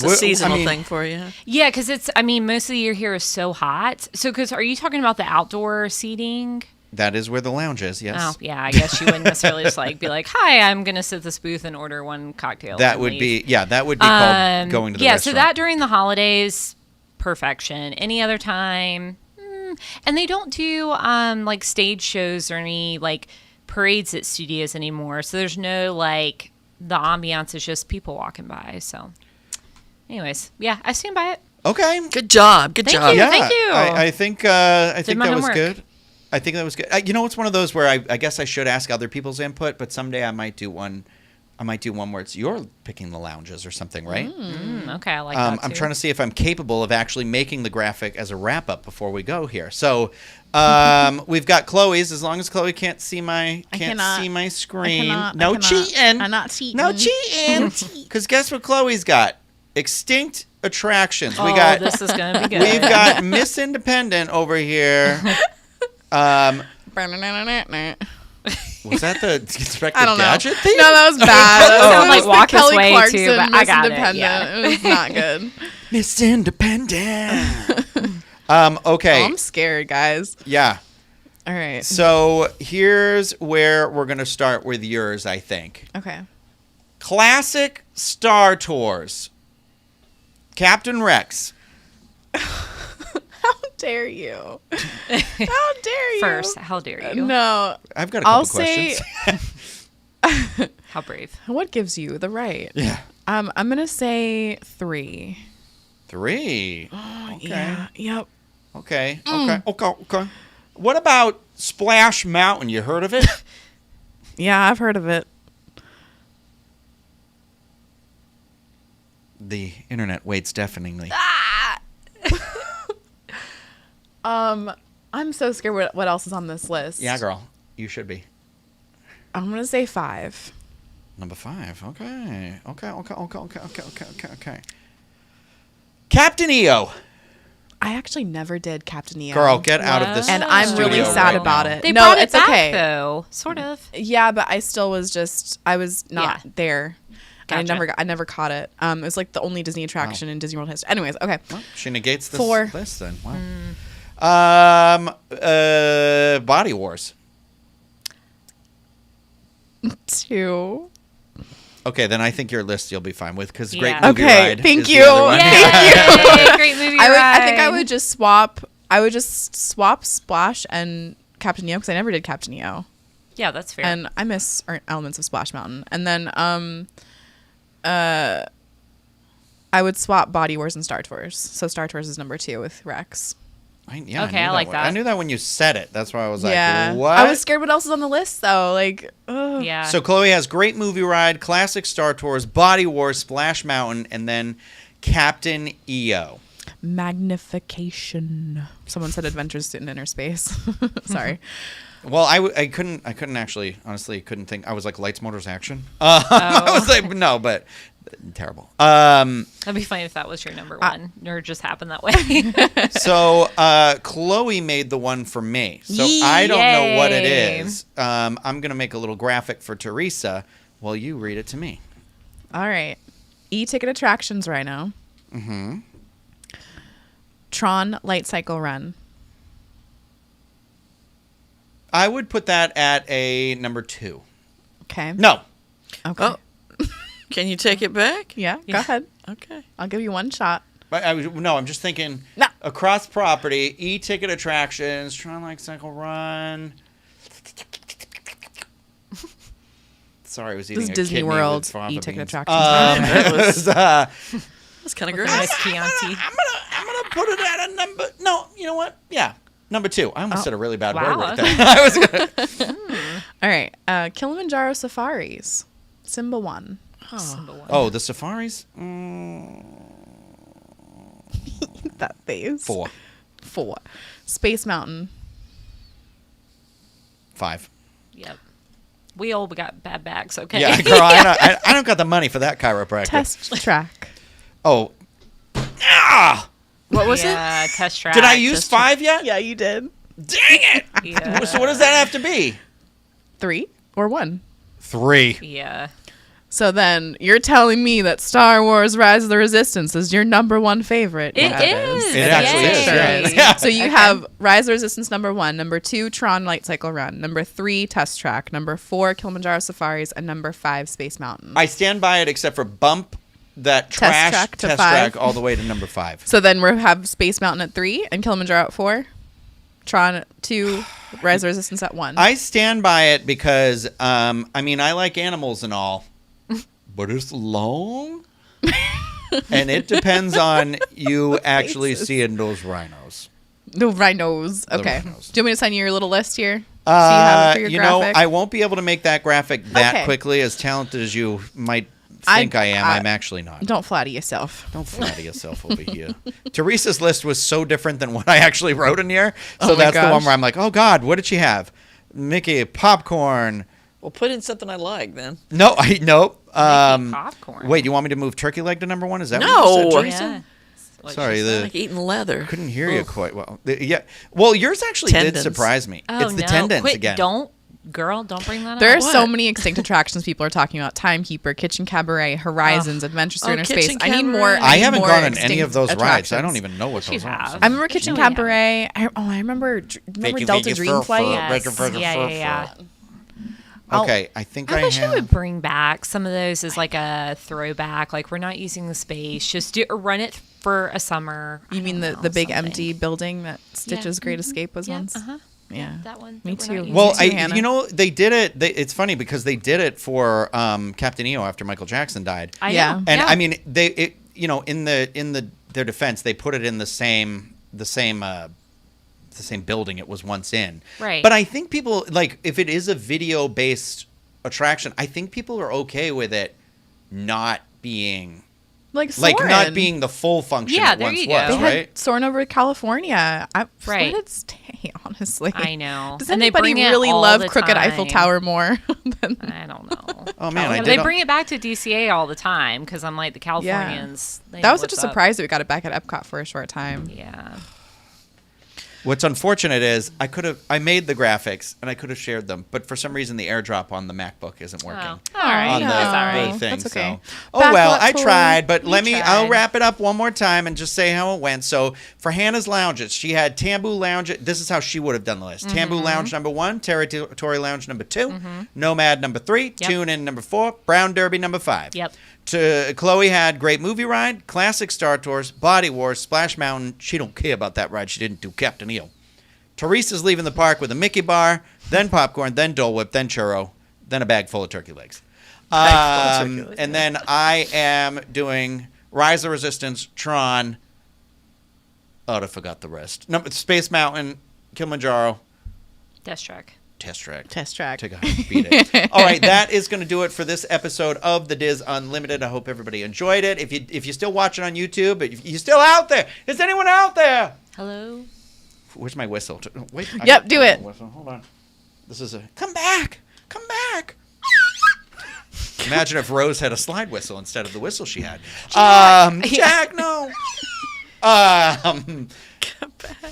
a seasonal thing for you.
Yeah, because most of the year here is so hot. So, because are you talking about the outdoor seating?
That is where the lounge is, yes.
Oh, yeah. I guess you wouldn't necessarily just be like, hi, I'm going to sit at this booth and order one cocktail.
That would be called going to the restaurant.
So that during the holidays, perfection. Any other time, and they don't do like stage shows or any like parades at studios anymore. So there's no like, the ambiance is just people walking by. So anyways, yeah, I stand by it.
Okay.
Good job. Good job.
You.
Yeah,
Thank you.
I think that was
homework.
good. I think that was good. It's one of those where I guess I should ask other people's input, but someday I might do one. I might do one where it's you're picking the lounges or something, right?
Okay, I like that too.
I'm trying to see if I'm capable of actually making the graphic as a wrap up before we go here. So we've got Chloe's. As long as Chloe can't see my screen, no cheating.
I'm not cheating.
No cheating. Because guess what Chloe's got? Extinct attractions.
This is gonna be good.
We've got Miss Independent over here. Was that the Inspector
I don't know.
Gadget theme?
No, that was bad.
Sound
It was
like
the
Walk This
Kelly
Way
Clarkson
too, but I
Miss
got it,
Independent.
yeah.
It was not good.
Miss Independent. Okay.
Oh, I'm scared, guys.
Yeah.
All right.
So here's where we're going to start with yours, I think.
Okay.
Classic Star Tours. Captain Rex.
How dare you? How dare you?
First, how dare you?
No.
I've got a couple questions.
How brave.
What gives you the right?
Yeah.
I'm going to say 3.
3.
Oh,
Okay.
yeah. Yep.
Okay. Okay. What about Splash Mountain? You heard of it?
Yeah, I've heard of it.
The internet waits deafeningly.
I'm so scared what else is on this list.
Yeah, girl. You should be.
I'm going to say 5.
Number 5. Okay. Okay. Captain EO.
I actually never did Captain EO.
Girl, get out of this
And I'm really
studio
sad
right
about
now.
it.
They
No,
brought it
it's
back,
okay.
though. Sort of.
Yeah, but I still was I was not there.
Gotcha.
I never caught it. It was like the only Disney attraction in Disney World history. Anyways, okay.
Well, she negates this
4.
list then. Wow. Body Wars.
2.
Okay, then I think your list you'll be fine with because
Yeah.
Great Movie
Okay,
Ride.
thank
is the
you.
other one.
Yay! Great movie.
I think I would just swap. Splash and Captain EO because I never did Captain EO.
Yeah, that's fair.
And I miss elements of Splash Mountain. And then I would swap Body Wars and Star Tours. So Star Tours is number 2 with Rex.
Okay, I like that.
I knew that when you said it. That's why I was like,
Yeah.
what?
I was scared what else is on the list, though. Like, ugh.
Yeah.
So Chloe has Great Movie Ride, Classic Star Tours, Body Wars, Splash Mountain, and then Captain EO.
Magnification. Someone said Adventures in Inner Space. Sorry.
Well, I couldn't actually, honestly, couldn't think. I was like, Lights, Motors, Action. I was like, no, but terrible.
That'd be fine if that was your number one, or it just happened that way.
So Chloe made the one for me. So I don't know what it is. I'm going to make a little graphic for Teresa while you read it to me.
All right. E-ticket attractions, Rhino.
Mm-hmm.
Tron Light Cycle Run.
I would put that at a number 2.
Okay.
No.
Okay.
Oh. Can you take it back?
Yeah, go ahead.
Okay.
I'll give you one shot.
But I'm just thinking
No.
across property, e-ticket attractions, Tron Light Cycle Run. Sorry, I was eating
This is
a
Disney
kidney
World
with fava
e-ticket
beans.
attractions.
It was,
That's kind of gross.
Nice Chianti.
I'm gonna put it at a number. No, you know what? Yeah, number 2. I almost said a really bad word
Wow.
right there. I was gonna.
All right. Kilimanjaro Safaris. Simba 1.
Simba one.
Oh, the safaris.
That phase.
4,
4. Space Mountain.
5.
Yep. We all got bad backs. Okay.
Yeah, girl, I don't got the money for that chiropractor.
Test Track.
Oh. Ah!
What was it?
Yeah, test track.
Did I use 5 yet?
Yeah, you did.
Dang it!
Yeah.
So what does that have to be?
3 or 1?
3.
Yeah.
So then you're telling me that Star Wars Rise of the Resistance is your number 1 favorite?
It
Yeah,
is.
It actually is.
Sure
Yeah.
is.
Yeah.
So you have Rise of the Resistance number 1, number 2 Tron Light Cycle Run, number 3 Test Track, number 4 Kilimanjaro Safaris, and number 5 Space Mountain.
I stand by it, except for bump that trash
Track to
test
5.
track all the way to number 5.
So then we have Space Mountain at 3 and Kilimanjaro at 4. Tron at 2, Rise of the Resistance at 1.
I stand by it because, I like animals and all, but it's long. And it depends on you actually
faces.
seeing those rhinos.
The rhinos.
The
Okay.
rhinos.
Do you want me to send you your little list here? So you have it for your graphic?
I won't be able to make that graphic that
Okay.
quickly. As talented as you might think I am, I'm actually not.
Don't flatter yourself.
Don't flatter yourself over here. Teresa's list was so different than what I actually wrote in here. So
Oh my
that's the one
gosh.
where I'm like, oh, God, what did she have? Mickey, popcorn.
Well, put in something I like then.
Nope.
Popcorn.
Wait, you want me to move turkey leg to number 1? Is that
No.
what you said, Teresa?
Yeah. What
Sorry,
she
the
Like eating leather.
couldn't hear you
Ugh.
quite well. Yeah. Well, yours actually did
Tendons.
surprise me.
Oh,
It's the
no.
tendons
Quit,
again.
Don't bring that
There
up.
are so
What?
many extinct attractions people are talking about. Timekeeper, Kitchen Cabaret, Horizons, Adventures Through
Oh,
Inner
Kitchen
Space. I need more.
Cabaret.
I haven't
more
gone on any
extinct
of those rides. I
attractions.
don't even know what
You
those are.
have.
I remember Kitchen
No, we
Cabaret. I remember
Making
Delta
Vegas
Dream
fur
Flight.
fur.
Yeah.
Okay, I think
I wish
have.
we would bring back some of those as like a throwback. Like we're not using the space. Just run it for a summer. I
You mean
don't know,
the big
something.
empty building that Stitch's Great Escape was
Yeah,
once?
uh-huh.
Yeah.
That one.
Me
that we're not
too.
using.
Well,
too, Hannah.
they did it. It's funny because they did it for Captain EO after Michael Jackson died.
I
Yeah.
know.
And
yeah.
I mean, in their defense, they put it in the same building it was once in.
Right.
But I think people if it is a video based attraction, I think people are okay with it not being
Like Soarin'.
not being the full function
Yeah,
it
there
once
you
was,
go.
They
right?
had Soarin' over California.
Right.
Let it stay, honestly.
I know.
Does
And they
anybody
bring it
really
all
love
the
Crooked Eiffel
time.
Tower more than
I don't know.
Oh man, I
They
did.
bring it back to DCA all the time because I'm like the Californians. they
that
know
was such a
what's up.
surprise that we got it back at Epcot for a short time.
Yeah.
What's unfortunate is I made the graphics and I could have shared them, but for some reason the AirDrop on the MacBook isn't working.
Oh, all right.
On
no.
the,
That's all right.
the thing.
That's okay.
So, oh well, I
Backlot
tried, but
You
I'll
tried.
wrap it up one more time and just say how it went. So for Hannah's lounges, she had Tambu Lounge. This is how she would have done the list. Tambu Lounge number 1, Territory Lounge number 2, Nomad number 3,
Yep.
Tune In number 4, Brown Derby number 5.
Yep.
Chloe had Great Movie Ride, Classic Star Tours, Body Wars, Splash Mountain. She don't care about that ride. She didn't do Captain EO. Teresa's leaving the park with a Mickey bar, then popcorn, then Dole Whip, then churro, then a bag full of turkey legs.
Bag full of turkey legs,
And then I am doing Rise of Resistance, Tron. Oh, I forgot the rest. No, Space Mountain, Kilimanjaro,
Test track.
Test Track.
Test track.
To God, beat it. All right, that is going to do it for this episode of the Diz Unlimited. I hope everybody enjoyed it. If you still watch it on YouTube, if you're still out there, is anyone out there?
Hello.
Where's my whistle? Wait.
Yep, do it.
Whistle. Hold on. This is a come back. Come back. Imagine if Rose had a slide whistle instead of the whistle she had. Jack, no.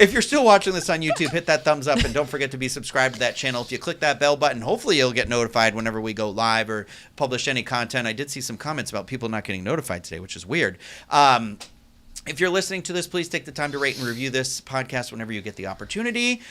If you're still watching this on YouTube, hit that thumbs up and don't forget to be subscribed to that channel. If you click that bell button, hopefully you'll get notified whenever we go live or publish any content. I did see some comments about people not getting notified today, which is weird. If you're listening to this, please take the time to rate and review this podcast whenever you get the opportunity.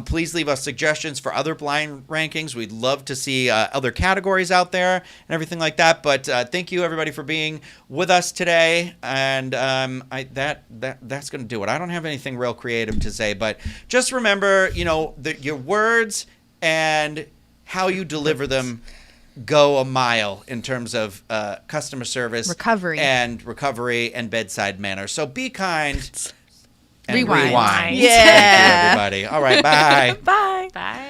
Please leave us suggestions for other blind rankings. We'd love to see other categories out there and everything like that. But thank you, everybody, for being with us today. And that's going to do it. I don't have anything real creative to say, but just remember, your words and how you deliver them go a mile in terms of customer service, recovery and bedside manner. So be kind and rewind.
Yeah.
Thank you, everybody. All right, bye.
Bye.
Bye.